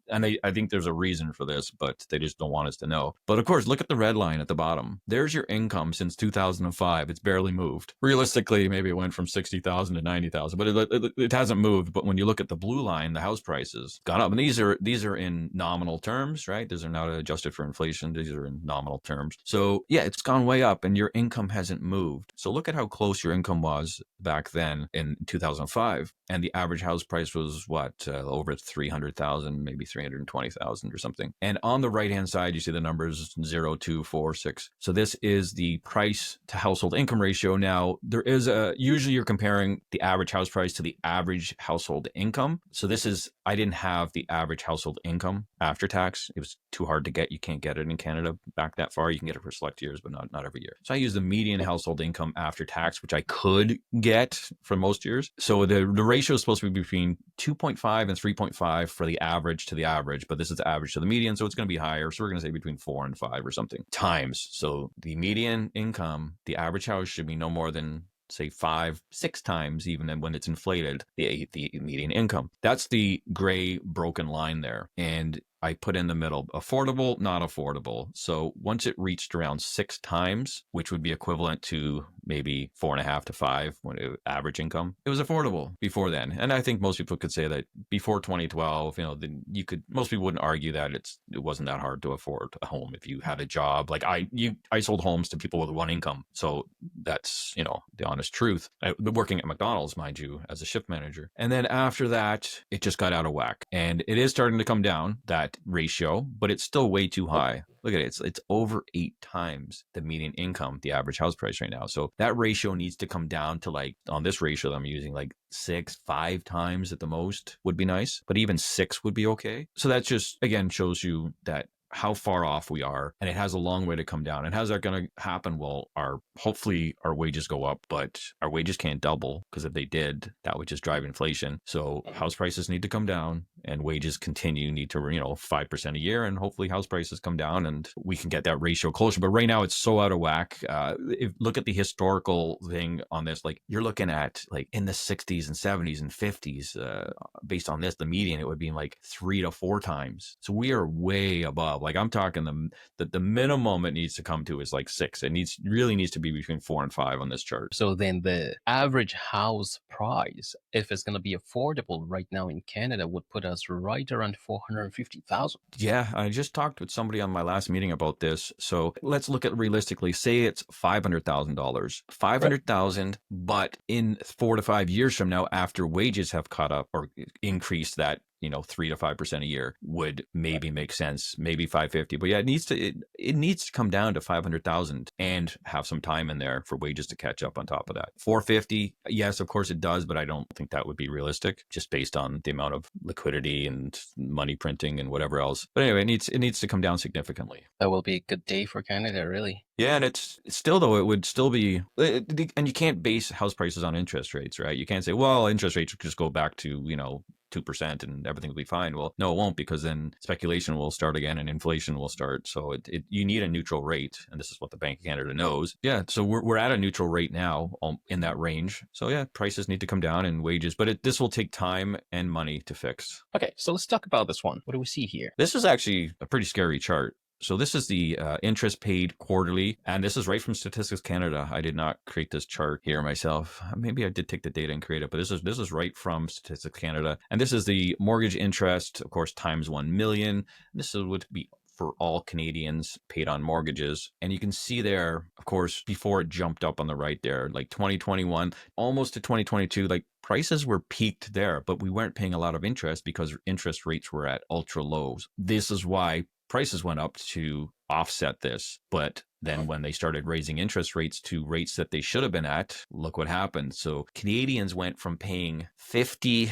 and I think there's a reason for this, but they just don't want us to know. But of course, look at the red line at the bottom. There's your income since 2005. It's barely moved. Realistically, maybe it went from 60,000 to 90,000, but it hasn't moved. But when you look at the blue line, the house prices gone up, and these are in nominal terms, right? These are not adjusted for inflation. These are in nominal terms. So yeah, it's gone way up, and your income hasn't moved. So look at how close your income was back then in 2005, and the average house price was over 300,000, maybe 320,000 or something. And on the right hand side, you see the numbers 0, 2, 4, 6. So this is the price to household income ratio. Now, there is usually you're comparing the average house price to the average household income. So I didn't have the average household income after tax. It was too hard to get. You can't get it in Canada back that far. You can get it for select years, but not every year. So I used the median household income after tax, which I could get for most years. So the ratio is supposed to be between 2.5 and 3.5 for the average to the average, but this is the average to the median, so it's going to be higher. So we're going to say between 4 and 5 or something times. So the median income, the average house should be no more than, say, 5, 6 times, even when it's inflated, the median income. That's the gray broken line there. And I put in the middle, affordable, not affordable. So once it reached around 6 times, which would be equivalent to maybe 4.5 to 5 when average income, it was affordable before then. And I think most people could say that before 2012, then most people wouldn't argue that it wasn't that hard to afford a home if you had a job. Like I sold homes to people with one income. So that's, the honest truth. I've been working at McDonald's, mind you, as a shift manager. And then after that, it just got out of whack. And it is starting to come down, that ratio, but it's still way too high. Look at it. It's over 8 times the median income, the average house price right now. So that ratio needs to come down to, like, on this ratio that I'm using, like 6, 5 times at the most would be nice, but even 6 would be okay. So that just, again, shows you that how far off we are, and it has a long way to come down. And how's that going to happen? Well, hopefully our wages go up, but our wages can't double, because if they did, that would just drive inflation. So house prices need to come down, and wages need to 5% a year, and hopefully house prices come down and we can get that ratio closer. But right now it's so out of whack. Look at the historical thing on this. Like, you're looking at, like, in the 60s and 70s and 50s, based on this, the median, it would be like 3 to 4 times. So we are way above. Like, I'm talking the minimum it needs to come to is like 6. It really needs to be between 4 and 5 on this chart. So then the average house price, if it's going to be affordable right now in Canada, would put us right around 450,000. Yeah, I just talked with somebody on my last meeting about this. So let's look at realistically. Say it's $500,000, 500,000, right. But in 4 to 5 years from now, after wages have caught up or increased that 3 to 5% a year, would maybe make sense, maybe 550. But yeah, it needs to come down to 500,000 and have some time in there for wages to catch up on top of that. 450, yes, of course it does, but I don't think that would be realistic, just based on the amount of liquidity and money printing and whatever else. But anyway, it needs to come down significantly. That will be a good day for Canada, really. Yeah, and it's still, though, it would still be, and you can't base house prices on interest rates, right? You can't say, well, interest rates will just go back to 2% and everything will be fine. Well, no, it won't, because then speculation will start again and inflation will start. So you need a neutral rate, and this is what the Bank of Canada knows. Yeah, so we're at a neutral rate now, in that range. So yeah, prices need to come down and wages, but this will take time and money to fix. Okay, so let's talk about this one. What do we see here? This is actually a pretty scary chart. So this is the interest paid quarterly, and this is right from Statistics Canada. I did not create this chart here myself. Maybe I did take the data and create it, but this is right from Statistics Canada. And this is the mortgage interest, of course, times 1 million. This would be for all Canadians paid on mortgages. And you can see there, of course, before it jumped up on the right there, like 2021, almost to 2022, like prices were peaked there, but we weren't paying a lot of interest because interest rates were at ultra lows. This is why prices went up to offset this. But then when they started raising interest rates to rates that they should have been at, look what happened. So Canadians went from paying $50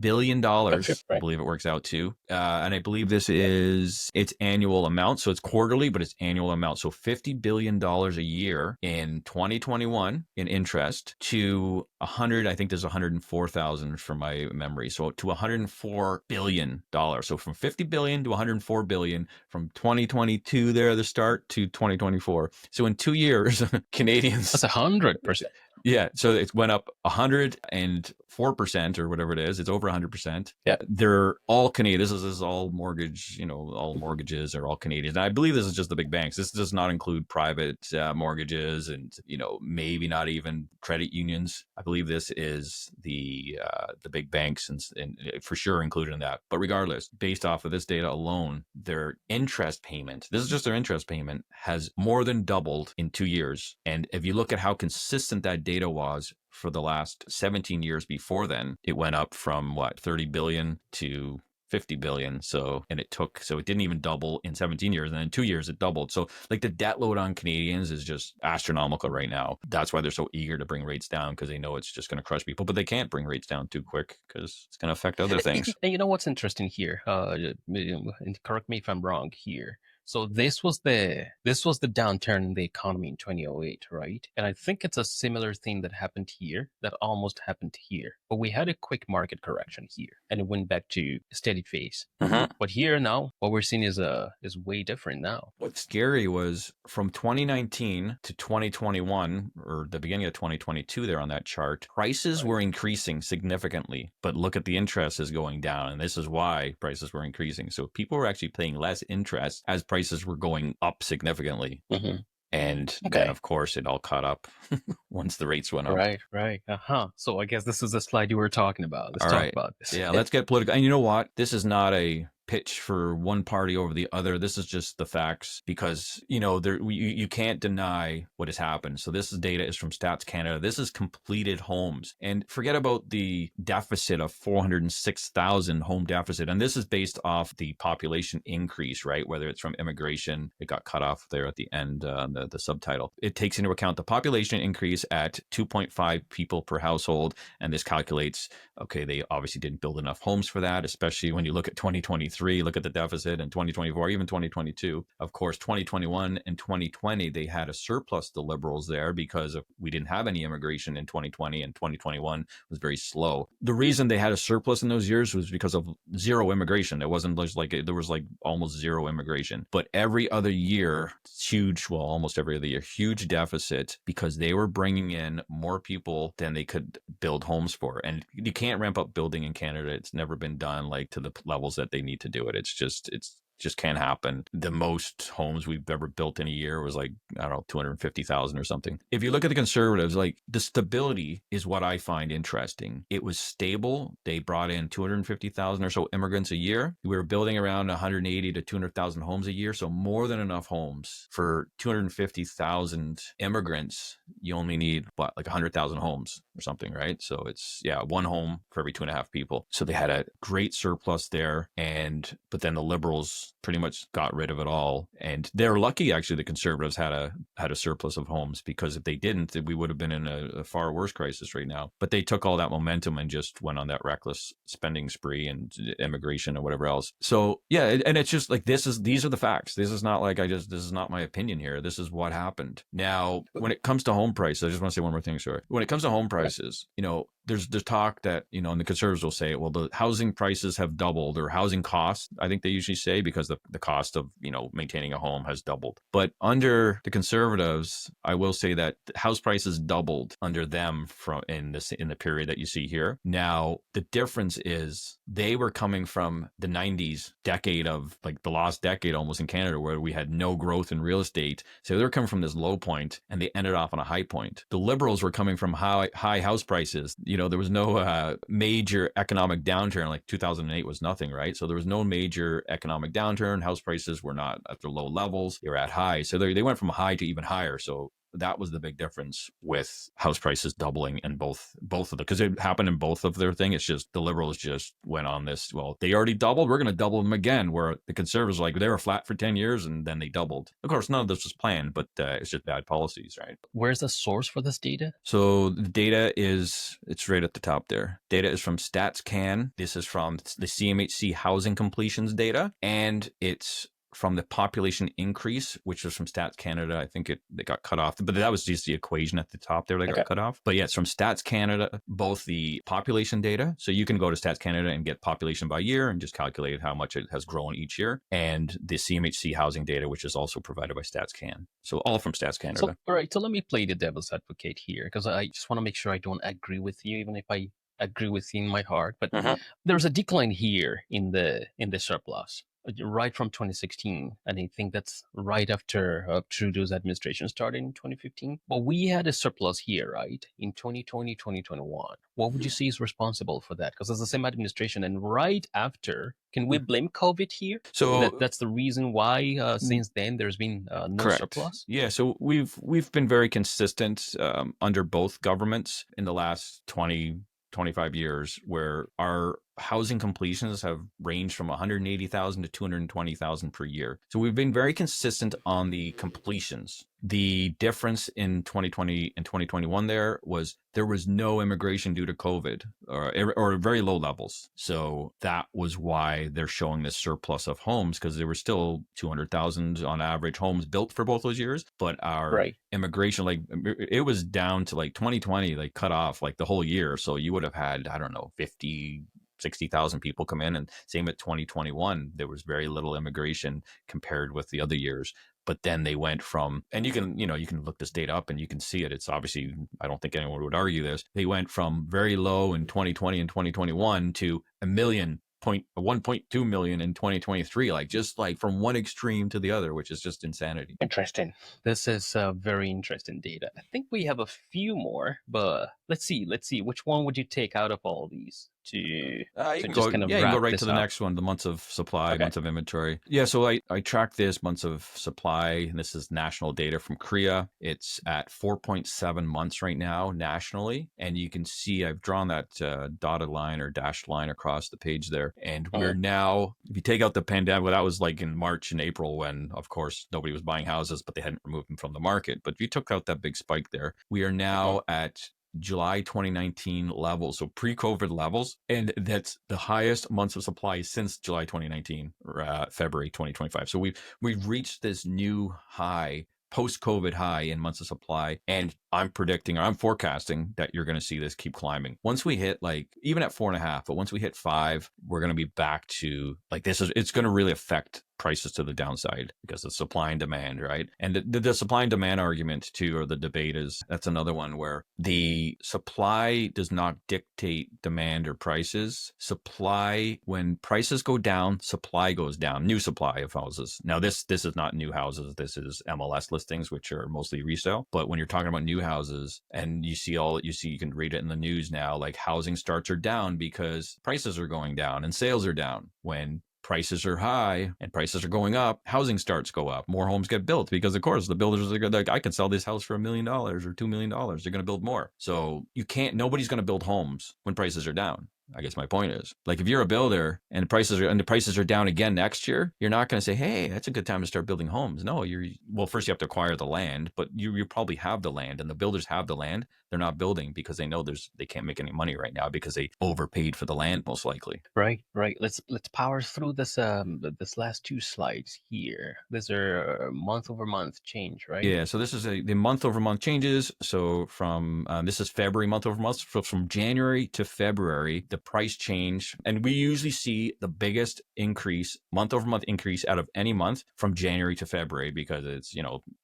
billion, right. I believe it works out to. And I believe this is its annual amount. So it's quarterly, but it's annual amount. So $50 billion a year in 2021 in interest to I think there's 104,000 from my memory. So to $104 billion. So from 50 billion to 104 billion from 2022 there at the start to 2024. So in 2 years, Canadians. That's 100%. Yeah. So it went up 104% or whatever it is. It's over 100%. Yeah. They're all Canadian. This is all mortgage, all mortgages are all Canadians. And I believe this is just the big banks. This does not include private mortgages and, maybe not even credit unions. I believe this is the big banks and for sure included in that. But regardless, based off of this data alone, their interest payment, this is just their interest payment, has more than doubled in 2 years. And if you look at how consistent that data was for the last 17 years before then, it went up from 30 billion to 50 billion. So it didn't even double in 17 years. And in 2 years, it doubled. So like the debt load on Canadians is just astronomical right now. That's why they're so eager to bring rates down, because they know it's just going to crush people, but they can't bring rates down too quick because it's going to affect other things. And you know what's interesting here? And correct me if I'm wrong here. So this was the downturn in the economy in 2008, right? And I think it's a similar thing that happened here, that almost happened here. But we had a quick market correction here, and it went back to a steady phase. But here now, what we're seeing is way different now. What's scary was from 2019 to 2021, or the beginning of 2022 there on that chart, prices were increasing significantly, but look at the interest is going down. And this is why prices were increasing. So people were actually paying less interest as prices were going up significantly. And then, of course, it all caught up once the rates went up. Right. So I guess this is the slide you were talking about. Let's talk about this. Yeah, let's get political. And you know what? This is not a pitch for one party over the other. This is just the facts, because you can't deny what has happened. So this data is from Stats Canada. This is completed homes, and forget about the deficit of 406,000 home deficit. And this is based off the population increase, right? Whether it's from immigration, it got cut off there at the end, the subtitle. It takes into account the population increase at 2.5 people per household, and this calculates, okay, they obviously didn't build enough homes for that, especially when you look at 2023. Look at the deficit in 2024, even 2022. Of course, 2021 and 2020, they had a surplus, the Liberals there, because we didn't have any immigration in 2020, and 2021 was very slow. The reason they had a surplus in those years was because of zero immigration. It wasn't just like there was like almost zero immigration, but every other year, almost every other year, huge deficit, because they were bringing in more people than they could build homes for. And you can't ramp up building in Canada. It's never been done like to the levels that they need to do it. It's just can't happen. The most homes we've ever built in a year was like, I don't know, 250,000 or something. If you look at the Conservatives, like, the stability is what I find interesting. It was stable. They brought in 250,000 or so immigrants a year. We were building around 180 to 200,000 homes a year. So more than enough homes for 250,000 immigrants. You only need like 100,000 homes or something, right? So it's, one home for every 2.5 people. So they had a great surplus there. But then the Liberals pretty much got rid of it all. And they're lucky, actually, the Conservatives had a surplus of homes, because if they didn't, we would have been in a far worse crisis right now. But they took all that momentum and just went on that reckless spending spree and immigration and whatever else. So yeah, and it's just like, these are the facts. This is not like this is not my opinion here. This is what happened. Now, when it comes to home prices, I just want to say one more thing, sorry. When it comes to home prices, there's talk that, and the Conservatives will say, well, the housing prices have doubled, or housing costs, I think they usually say, because the cost of, maintaining a home has doubled. But under the Conservatives, I will say that house prices doubled under them in the period that you see here. Now, the difference is they were coming from the 90s decade of, like, the last decade almost in Canada, where we had no growth in real estate. So they were coming from this low point, and they ended off on a high point. The Liberals were coming from high house prices. There was no major economic downturn. Like 2008 was nothing, right? So there was no major economic downturn. House prices were not at their low levels. They were at high. So they went from high to even higher. So that was the big difference with house prices doubling in both of them, because it happened in both of their thing. It's just the Liberals just went on this, well, they already doubled, we're going to double them again, where the Conservatives, like, they were flat for 10 years and then they doubled. Of course, none of this was planned, but it's just bad policies, right? Where's the source for this data? So the data it's right at the top there. Data is from StatsCan. This is from the CMHC housing completions data, and it's from the population increase, which was from Stats Canada. I think they got cut off, but that was just the equation at the top there that got cut off. But yeah, it's from Stats Canada, both the population data. So you can go to Stats Canada and get population by year and just calculate how much it has grown each year. And the CMHC housing data, which is also provided by Stats Can. So all from Stats Canada. So, all right. So let me play the devil's advocate here, because I just want to make sure I don't agree with you, even if I agree with you in my heart. But there's a decline here in the surplus, right from 2016, and I think that's right after Trudeau's administration started in 2015. But we had a surplus here, right, in 2020, 2021. What would you say is responsible for that? Because it's the same administration, and right after, can we blame COVID here? So that's the reason why since then there's been no surplus? Yeah, so we've been very consistent under both governments in the last 25 years, where our housing completions have ranged from 180,000 to 220,000 per year. So we've been very consistent on the completions. The difference in 2020 and 2021 there was no immigration due to COVID or very low levels. So that was why they're showing this surplus of homes, because there were still 200,000 on average homes built for both those years. But our immigration, like it was down to like 2020, like cut off like the whole year. So you would have had, I don't know, 60,000 people come in, and same at 2021, there was very little immigration compared with the other years. But then they went from, and you can look this data up and you can see it. It's obviously, I don't think anyone would argue this. They went from very low in 2020 and 2021 to 1.2 million in 2023, like just like from one extreme to the other, which is just insanity. Interesting. This is very interesting data. I think we have a few more, but let's see. Which one would you take out of all these to you can just go right to the up? next one, the months of supply, months of inventory. Yeah, so I track this months of supply, and this is national data from CREA. It's at 4.7 months right now nationally, and you can see I've drawn that dotted line or dashed line across the page there. And we're now, if you take out the pandemic, well, that was like in March and April when, of course, nobody was buying houses, but they hadn't removed them from the market. But if you took out that big spike there, we are now at July 2019 levels, so pre-COVID levels, and that's the highest months of supply since July 2019, February 2025. So we've reached this new high, post-COVID high in months of supply, and I'm forecasting that you're going to see this keep climbing. Once we hit like, even at 4.5, but once we hit 5, we're going to be back to like it's going to really affect prices to the downside because of supply and demand, right? And the supply and demand argument too, or the debate that's another one where the supply does not dictate demand or prices. Supply, when prices go down, supply goes down, new supply of houses. Now this is not new houses. This is MLS listings, which are mostly resale. But when you're talking about new houses, and you can read it in the news now, like housing starts are down because prices are going down and sales are down. When prices are high and prices are going up, housing starts go up. More homes get built because, of course, the builders are like, I can sell this house for $1 million or $2 million. They're going to build more. So nobody's going to build homes when prices are down. I guess my point is, like, if you're a builder and the prices are down again next year, you're not going to say, hey, that's a good time to start building homes. No, first you have to acquire the land, but you probably have the land, and the builders have the land. They're not building because they know they can't make any money right now because they overpaid for the land, most likely. Right. Let's power through this last two slides here. These are month over month change, right? Yeah. So this is the month over month changes. So from this is February month over month. So from January to February, the price change, and we usually see the biggest increase, month over month increase out of any month from January to February, because it's,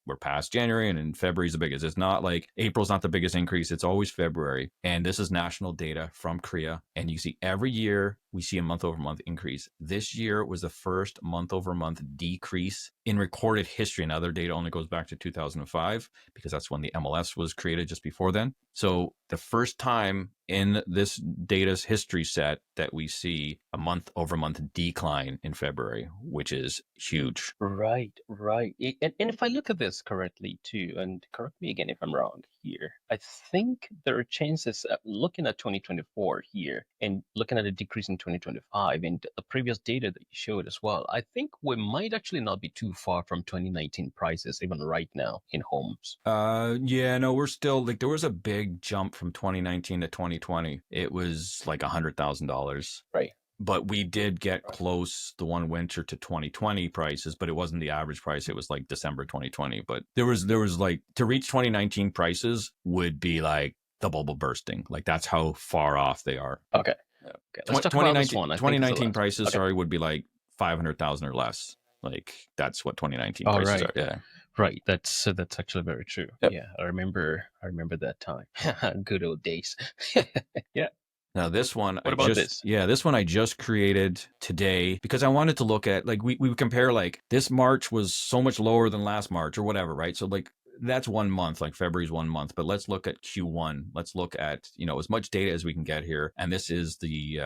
we're past January and in February is the biggest. It's not like April's not the biggest increase. It's always February. And this is national data from CREA. And you see every year we see a month over month increase. This year was the first month over month decrease in recorded history. And other data only goes back to 2005 because that's when the MLS was created, just before then. So the first time in this data's history set that we see a month over month decline in February, which is huge. Right. And if I look at this correctly too, and correct me again if I'm wrong here, I think there are chances, looking at 2024 here and looking at a decrease in 2025 and the previous data that you showed as well, I think we might actually not be too far from 2019 prices even right now in homes. We're still, like, there was a big jump from 2019 to 2020. It was like $100,000. Right. But we did get close the one winter to 2020 prices, but it wasn't the average price. It was like December 2020. But there was like, to reach 2019 prices would be like the bubble bursting. Like, that's how far off they are. Okay. Let's talk about this one. 2019 prices, would be like 500,000 or less. Like, that's what 2019 prices are. Yeah. Right. That's actually very true. Yep. Yeah. I remember that time. Good old days. Yeah. Now this one, what about this? Yeah, this one I just created today because I wanted to look at, like, we would compare, like, this March was so much lower than last March or whatever, right? So, like, that's 1 month, like February's 1 month, but let's look at Q1. Let's look at, as much data as we can get here. And this is the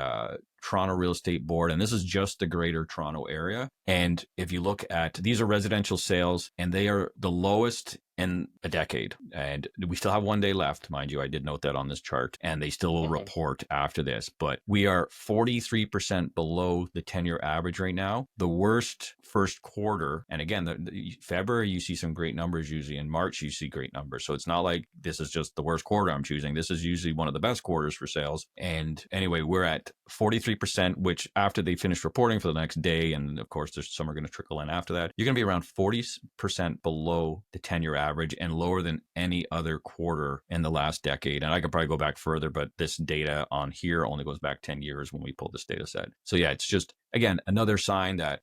Toronto Real Estate Board, and this is just the Greater Toronto Area. And if you look at, these are residential sales, and they are the lowest in a decade. And we still have 1 day left, mind you. I did note that on this chart, and they still will report after this. But we are 43% below the 10-year average right now. The worst first quarter. And again, the February, you see some great numbers usually. In March, you see great numbers. So it's not like this is just the worst quarter I'm choosing. This is usually one of the best quarters for sales. And anyway, we're at 43%, which after they finish reporting for the next day, and of course, there's some are going to trickle in after that, you're going to be around 40% below the 10-year average and lower than any other quarter in the last decade. And I could probably go back further, but this data on here only goes back 10 years when we pulled this data set. So yeah, it's just, again, another sign that,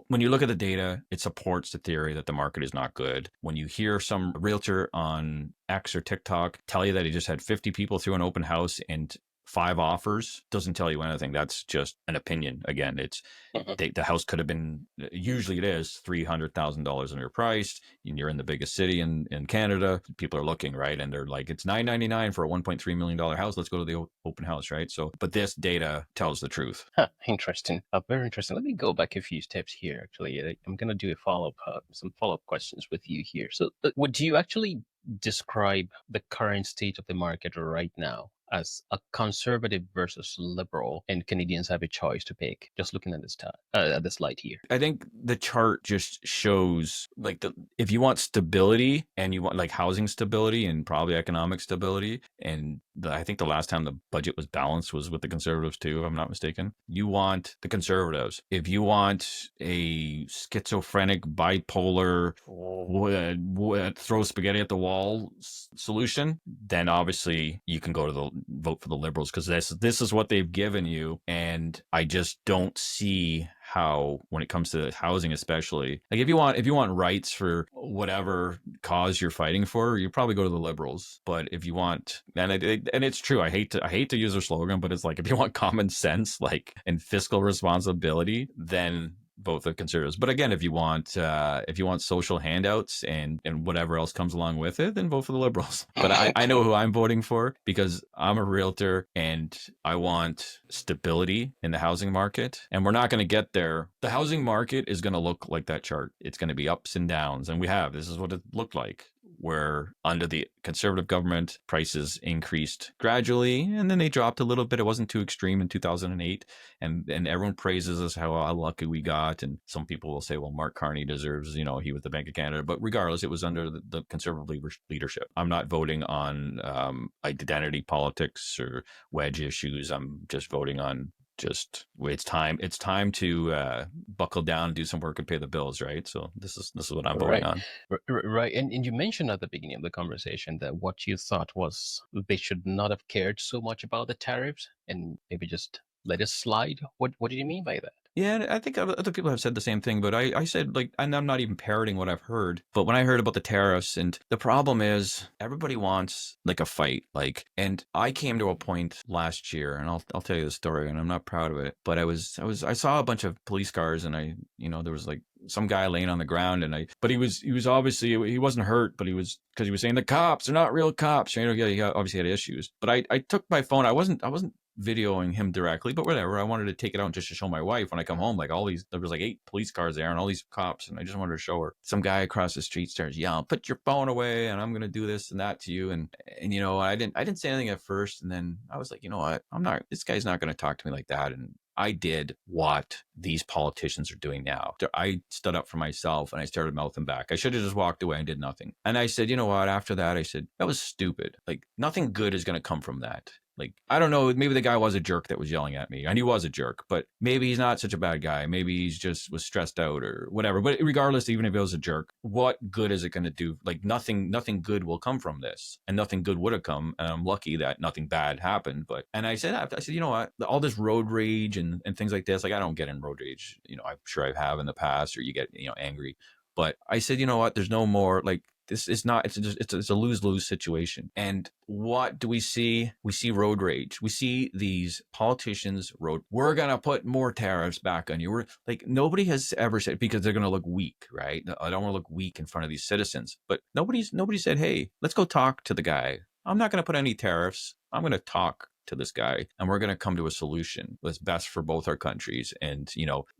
when you look at the data, it supports the theory that the market is not good. When you hear some realtor on X or TikTok tell you that he just had 50 people through an open house and 5 offers, doesn't tell you anything. That's just an opinion. Again, it's the house could have been, usually it is $300,000 underpriced, and you're in the biggest city in Canada. People are looking, right? And they're like, it's $999 for a $1.3 million house. Let's go to the open house, right? So, but this data tells the truth. Interesting. Very interesting. Let me go back a few steps here. Actually, I'm going to do some follow-up questions with you here. So would you actually describe the current state of the market right now as a conservative versus liberal, and Canadians have a choice to pick? Just looking at the slide here, I think the chart just shows if you want stability and you want like housing stability and probably economic stability, and I think the last time the budget was balanced was with the Conservatives too, if I'm not mistaken. You want the Conservatives. If you want a schizophrenic, bipolar, throw spaghetti at the wall solution, then obviously you can go to the vote for the Liberals, because this is what they've given you. And I just don't see how, when it comes to housing especially, like if you want rights for whatever cause you're fighting for, you probably go to the Liberals. But if you want, and it's true, I hate to use their slogan, but it's like, if you want common sense, like, and fiscal responsibility, then vote the Conservatives. But again, if you want social handouts and whatever else comes along with it, then vote for the Liberals. But I know who I'm voting for, because I'm a realtor and I want stability in the housing market, and we're not going to get there. The housing market is going to look like that chart. It's going to be ups and downs, and this is what it looked like, where under the Conservative government, prices increased gradually, and then they dropped a little bit. It wasn't too extreme in 2008, and everyone praises us how lucky we got. And some people will say, well, Mark Carney deserves, he was the Bank of Canada. But regardless, it was under the Conservative leadership. I'm not voting on identity politics or wedge issues. I'm just voting on it's time to buckle down, do some work, and pay the bills, right? So this is what I'm voting on. Right. And you mentioned at the beginning of the conversation that what you thought was they should not have cared so much about the tariffs and maybe just let it slide. What do you mean by that? Yeah, I think other people have said the same thing, but I said, like, and I'm not even parroting what I've heard, but when I heard about the tariffs, and the problem is everybody wants like a fight, and I came to a point last year, and I'll tell you the story, and I'm not proud of it, but I saw a bunch of police cars, and there was like some guy laying on the ground, but he was obviously, he wasn't hurt, but because he was saying the cops are not real cops, he obviously had issues. But I took my phone, I wasn't videoing him directly, but whatever. I wanted to take it out just to show my wife when I come home, there was like 8 police cars there and all these cops, and I just wanted to show her. Some guy across the street starts yelling, "Put your phone away, and I'm going to do this and that to you." And I didn't say anything at first, and then I was like, you know what? This guy's not going to talk to me like that. And I did what these politicians are doing now. I stood up for myself and I started mouthing back. I should have just walked away and did nothing. And I said, you know what? After that, I said, that was stupid. Like, nothing good is going to come from that. Like, I don't know, maybe the guy was a jerk that was yelling at me, and he was a jerk, but maybe he's not such a bad guy. Maybe he's just was stressed out or whatever. But regardless, even if it was a jerk, what good is it going to do? Like, nothing good will come from this, and nothing good would have come. And I'm lucky that nothing bad happened. And I said, you know what? All this road rage and things like this, like, I don't get in road rage. I'm sure I have in the past, or you get, angry. But I said, you know what? There's no more, like, this is not, it's a lose-lose situation. And what do we see? We see road rage. We see these politicians we're going to put more tariffs back on you. We're like, nobody has ever said, because they're going to look weak, right? I don't want to look weak in front of these citizens, but nobody said, hey, let's go talk to the guy. I'm not going to put any tariffs. I'm going to talk to this guy, and we're going to come to a solution that's best for both our countries. And,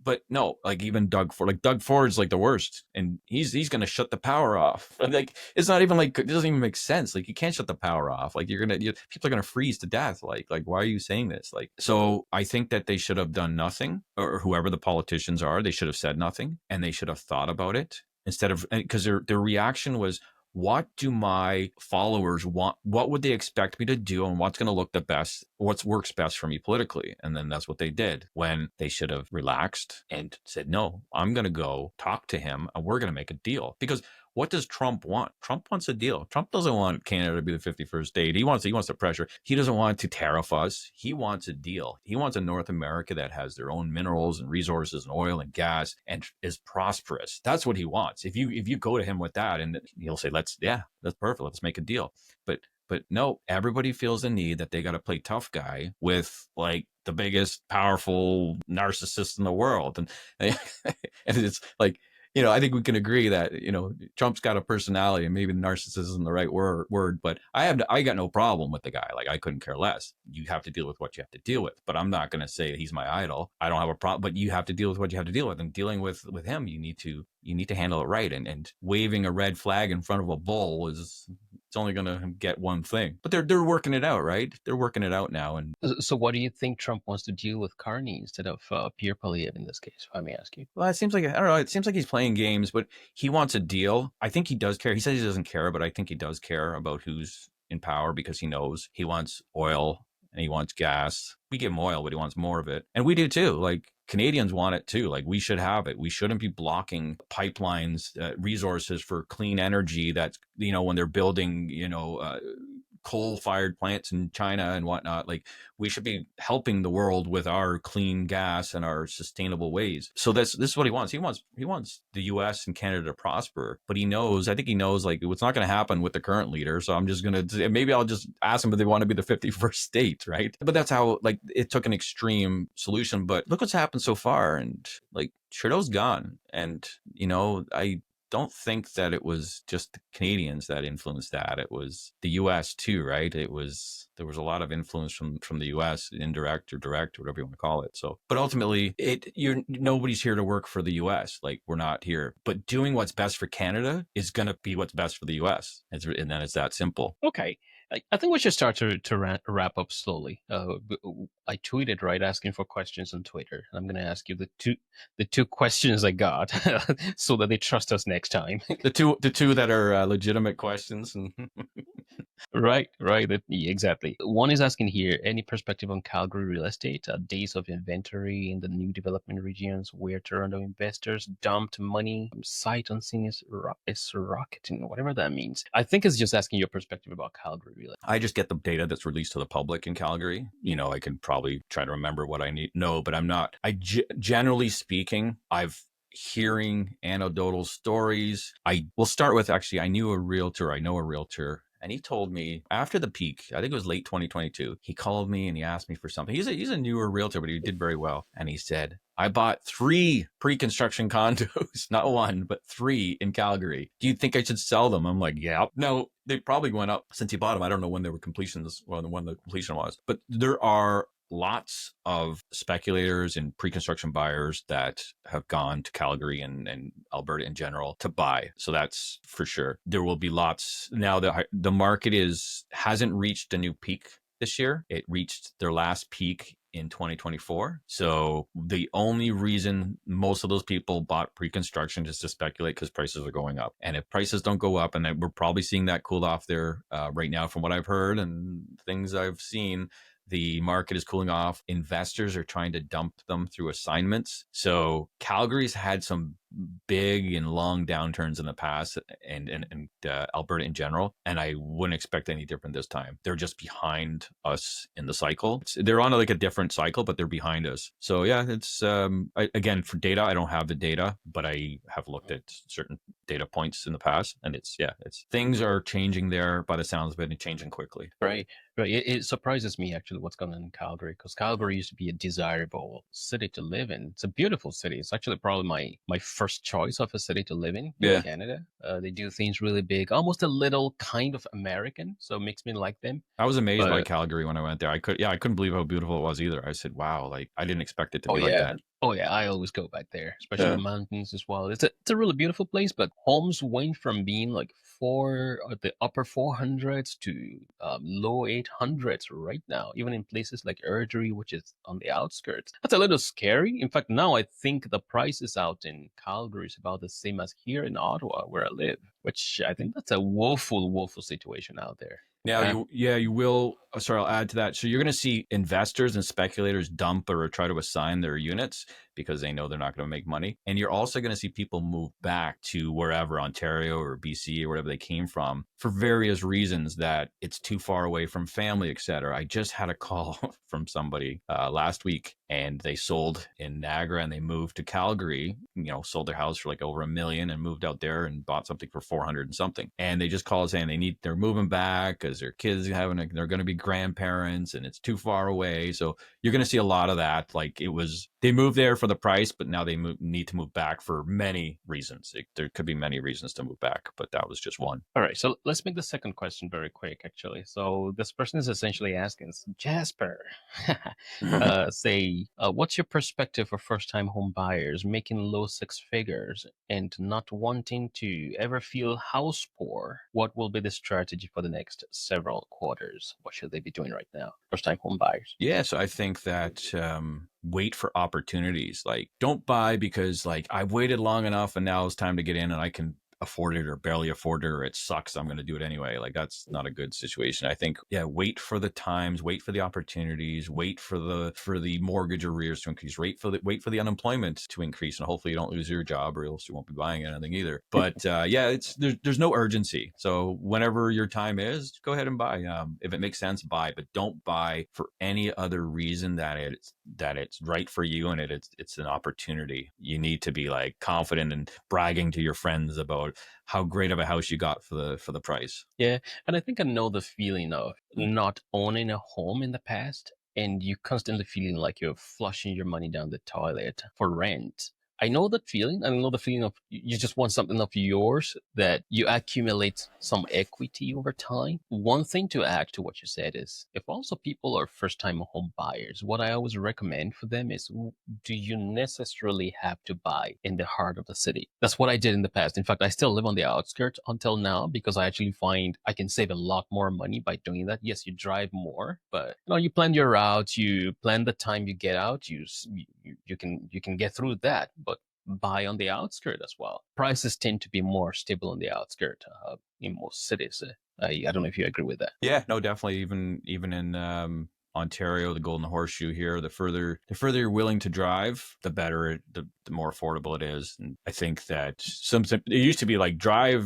but no, like even Doug Ford's like the worst, and he's going to shut the power off. Like, it's not even like, it doesn't even make sense. Like, you can't shut the power off. Like, people are going to freeze to death. Like, why are you saying this? Like, so I think that they should have done nothing, or whoever the politicians are, they should have said nothing, and they should have thought about it instead of, because their reaction was, what do my followers want? What would they expect me to do? And what's going to look the best? What works best for me politically? And then that's what they did, when they should have relaxed and said, no, I'm going to go talk to him and we're going to make a deal. Because what does Trump want? Trump wants a deal. Trump doesn't want Canada to be the 51st state. He wants the pressure. He doesn't want to tariff us. He wants a deal. He wants a North America that has their own minerals and resources and oil and gas and is prosperous. That's what he wants. If you go to him with that, and he'll say, that's perfect. Let's make a deal. But no, everybody feels the need that they got to play tough guy with like the biggest powerful narcissist in the world. And it's like, I think we can agree that, Trump's got a personality, and maybe narcissism isn't the right word, but I got no problem with the guy. Like, I couldn't care less. You have to deal with what you have to deal with, but I'm not going to say he's my idol. I don't have a problem, but you have to deal with what you have to deal with, and dealing with him, you need to handle it right. And waving a red flag in front of a bull it's only going to get one thing, but they're working it out, right? They're working it out now. And so what do you think Trump wants to deal with Carney instead of Pierre Poilievre in this case, if I may ask you? Well, it seems like, I don't know, it seems like he's playing games, but he wants a deal. I think he does care. He says he doesn't care, but I think he does care about who's in power, because he knows he wants oil and he wants gas. We give him oil, but he wants more of it. And we do too. Like, Canadians want it too. Like, we should have it. We shouldn't be blocking pipelines, resources for clean energy that's, when they're building, coal-fired plants in China and whatnot. Like, we should be helping the world with our clean gas and our sustainable ways. So this is what he wants. He wants the U.S. and Canada to prosper, but I think he knows like it's not going to happen with the current leader. So maybe I'll just ask them if they want to be the 51st state, right? But that's how, like, it took an extreme solution. But look what's happened so far, and like, Trudeau's gone, and I don't think that it was just the Canadians that influenced that. It was the U.S. too, right? There was a lot of influence from the U.S., indirect or direct, whatever you want to call it. So, but ultimately, nobody's here to work for the U.S. Like, we're not here. But doing what's best for Canada is going to be what's best for the U.S. And then it's that simple. Okay. I think we should start to wrap up slowly. I tweeted, right, asking for questions on Twitter. And I'm going to ask you the two questions I got so that they trust us next time. the two that are legitimate questions. Right. Exactly. One is asking here, any perspective on Calgary real estate, days of inventory in the new development regions where Toronto investors dumped money, sight unseen is rocketing, whatever that means. I think it's just asking your perspective about Calgary real estate. I just get the data that's released to the public in Calgary. I can probably try to remember what I know, but I'm not. Generally speaking, hearing anecdotal stories. I will start with, actually, I know a realtor, and he told me after the peak, I think it was late 2022, he called me and he asked me for something. He's a newer realtor, but he did very well. And he said, I bought 3 pre-construction condos, not 1, but 3 in Calgary. Do you think I should sell them? I'm like, yeah. No, they probably went up since he bought them. I don't know when they were completions, when the completion was, but there are lots of speculators and pre-construction buyers that have gone to Calgary and Alberta in general to buy. So that's for sure. There will be lots. Now the market hasn't reached a new peak this year. It reached their last peak in 2024. So the only reason most of those people bought pre-construction is to speculate, because prices are going up. And if prices don't go up, and we're probably seeing that cool off there right now from what I've heard and things I've seen, the market is cooling off. Investors are trying to dump them through assignments. So Calgary's had some big and long downturns in the past, and Alberta in general. And I wouldn't expect any different this time. They're just behind us in the cycle. They're on like a different cycle, but they're behind us. So yeah, it's again, for data, I don't have the data, but I have looked at certain data points in the past, and it's things are changing there by the sounds of it, and changing quickly. Right. It surprises me actually what's going on in Calgary, because Calgary used to be a desirable city to live in. It's a beautiful city. It's actually probably my first first choice of a city to live in Yeah. Canada. They do things really big, almost a little kind of American, so it makes me like them. I was amazed by But Calgary when I went there. I couldn't believe how beautiful it was either. I said, wow, like I didn't expect it to oh be like yeah, that. oh yeah, I always go back there, especially Yeah. the mountains as well. It's a really beautiful place, but homes went from being like the upper 400s to low 800s right now, even in places like Erdry, which is on the outskirts. That's a little scary. In fact, now I think the prices out in Calgary is about the same as here in Ottawa, where I live, which I think that's a woeful situation out there. Now, Yeah. you will. Sorry, I'll add to that. So you're going to see investors and speculators dump or try to assign their units because they know they're not going to make money. And you're also going to see people move back to wherever, Ontario or BC or wherever they came from, for various reasons, that it's too far away from family, etc. I just had a call from somebody last week, and they sold in Niagara and they moved to Calgary. Sold their house for like over $1 million and moved out there and bought something for 400 and something. And they just called saying they're moving back because their kids they're going to be grandparents and it's too far away. So you're going to see a lot of that. Like they moved there for the price, but now they need to move back for many reasons. There could be many reasons to move back, but that was just one. All right, so let's make the second question very quick, actually. So this person is essentially asking, Jasper, what's your perspective for first-time home buyers making low six figures and not wanting to ever feel house poor? What will be the strategy for the next several quarters? What should they be doing right now? First-time home buyers. Yeah, so I think that wait for opportunities. Like, don't buy because like I've waited long enough and now it's time to get in and I can afford it or barely afford it or it sucks, I'm going to do it anyway. Like, that's not a good situation. I think, wait for the times, wait for the opportunities, wait for the mortgage arrears to increase, wait for the unemployment to increase, and hopefully you don't lose your job or else you won't be buying anything either. But there's no urgency. So whenever your time is, go ahead and buy. If it makes sense, buy, but don't buy for any other reason that it's right for you and it's an opportunity. You need to be like confident and bragging to your friends about how great of a house you got for the price. Yeah, and I think I know the feeling of not owning a home in the past and you constantly feeling like you're flushing your money down the toilet for rent. I know that feeling. I know the feeling of you just want something of yours, that you accumulate some equity over time. One thing to add to what you said is, if also people are first-time home buyers, what I always recommend for them is, do you necessarily have to buy in the heart of the city? That's what I did in the past. In fact, I still live on the outskirts until now because I actually find I can save a lot more money by doing that. Yes, you drive more, but you plan your routes, you plan the time you get out, you can get through that, but buy on the outskirt as well. Prices tend to be more stable on the outskirt in most cities. I don't know if you agree with that. Yeah, no, definitely. Even in Ontario, the Golden Horseshoe here, the further you're willing to drive, the better, the more affordable it is. And I think that it used to be like drive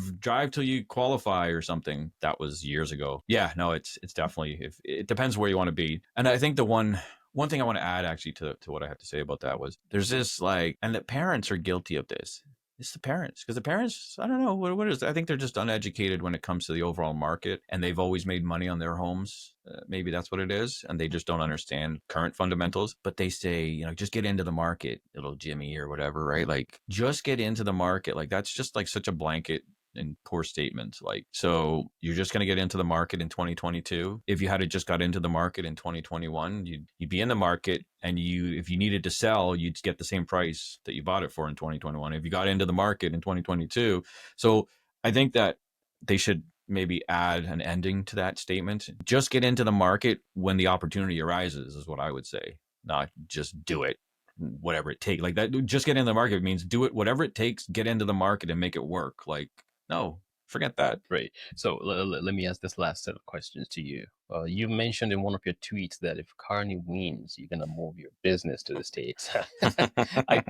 till you qualify or something. That was years ago. Yeah, no, it's definitely, it depends where you want to be. And I think the one thing I want to add actually to what I have to say about that was there's this and the parents are guilty of this. It's the parents, because the parents, I don't know what is. I think they're just uneducated when it comes to the overall market, and they've always made money on their homes. Maybe that's what it is, and they just don't understand current fundamentals. But they say, just get into the market, little Jimmy or whatever, right? Like, just get into the market. Like, that's just like such a blanket and poor statement. Like, so you're just going to get into the market in 2022. If you had just got into the market in 2021, you'd be in the market, and if you needed to sell, you'd get the same price that you bought it for in 2021 if you got into the market in 2022. So I think that they should maybe add an ending to that statement. Just get into the market when the opportunity arises is what I would say, not just do it whatever it takes. Like, that, just get into the market means do it whatever it takes, get into the market and make it work. Like, no, forget that. Right. So let me ask this last set of questions to you. You mentioned in one of your tweets that if Carney wins, you're gonna move your business to the States. I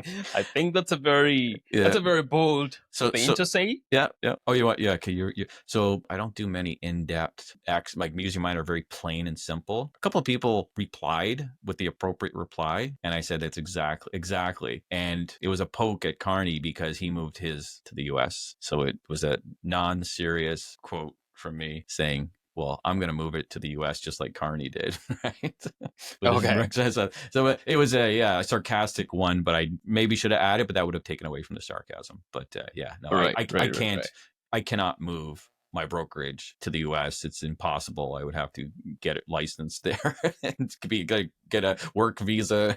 think that's a very bold thing to say. Yeah. Oh, you what? Yeah. Okay. You. So I don't do many in-depth acts. Like, me and mine are very plain and simple. A couple of people replied with the appropriate reply, and I said that's exactly. And it was a poke at Carney because he moved his to the U.S. So it was a non-serious quote from me saying, well, I'm going to move it to the US just like Carney did, right? Okay. So it was a sarcastic one, but I maybe should have added, but that would have taken away from the sarcasm. But I cannot move my brokerage to the US. It's impossible. I would have to get it licensed there and get a work visa.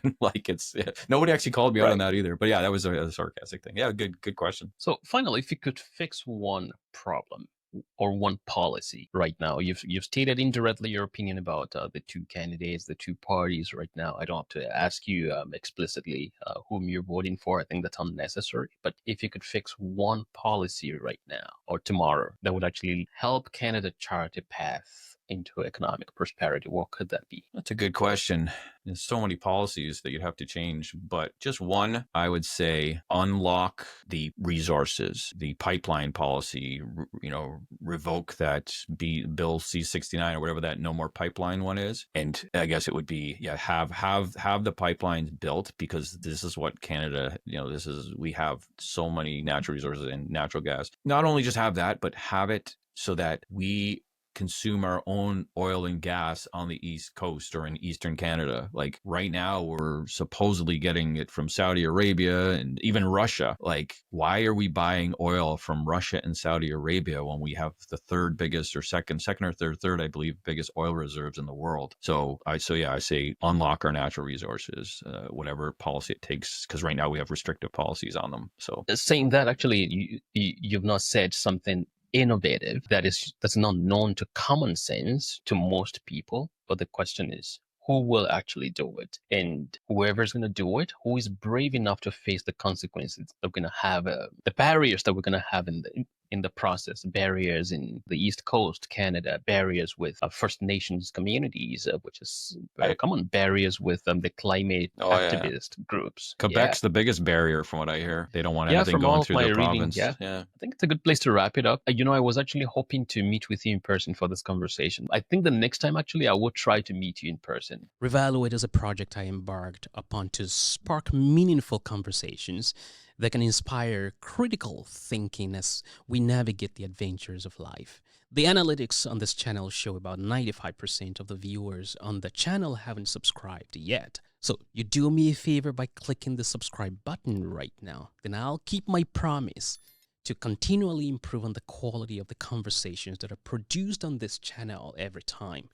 Nobody actually called me out on that either. But yeah, that was a sarcastic thing. Yeah, good question. So finally, if you could fix one problem or one policy right now, you've stated indirectly your opinion about the two candidates, the two parties right now. I don't have to ask you explicitly whom you're voting for. I think that's unnecessary. But if you could fix one policy right now or tomorrow that would actually help Canada chart a path into economic prosperity, what could that be? That's a good question. There's so many policies that you'd have to change, but just one, I would say unlock the resources, the pipeline policy, revoke that Bill C-69 or whatever that no more pipeline one is. And I guess it would be, have the pipelines built, because this is what Canada, we have so many natural resources and natural gas. Not only just have that, but have it so that we consume our own oil and gas on the East Coast or in Eastern Canada. Like right now, we're supposedly getting it from Saudi Arabia and even Russia. Like, why are we buying oil from Russia and Saudi Arabia when we have the third biggest or second or third, I believe, biggest oil reserves in the world? So I say unlock our natural resources, whatever policy it takes, because right now we have restrictive policies on them. So saying that, actually, you've not said something innovative that's not known to common sense to most people. But the question is, who will actually do it? And whoever's going to do it, who is brave enough to face the consequences that we're going to have, the barriers that we're going to have in the process, barriers in the East Coast, Canada, barriers with First Nations communities, which is very common, barriers with the climate activist groups. Quebec's the biggest barrier from what I hear. They don't want anything going through their province. I think it's a good place to wrap it up. I was actually hoping to meet with you in person for this conversation. I think the next time, actually, I will try to meet you in person. Revaluate is a project I embarked upon to spark meaningful conversations that can inspire critical thinking as we navigate the adventures of life. The analytics on this channel show about 95% of the viewers on the channel haven't subscribed yet. So you do me a favor by clicking the subscribe button right now. Then I'll keep my promise to continually improve on the quality of the conversations that are produced on this channel every time.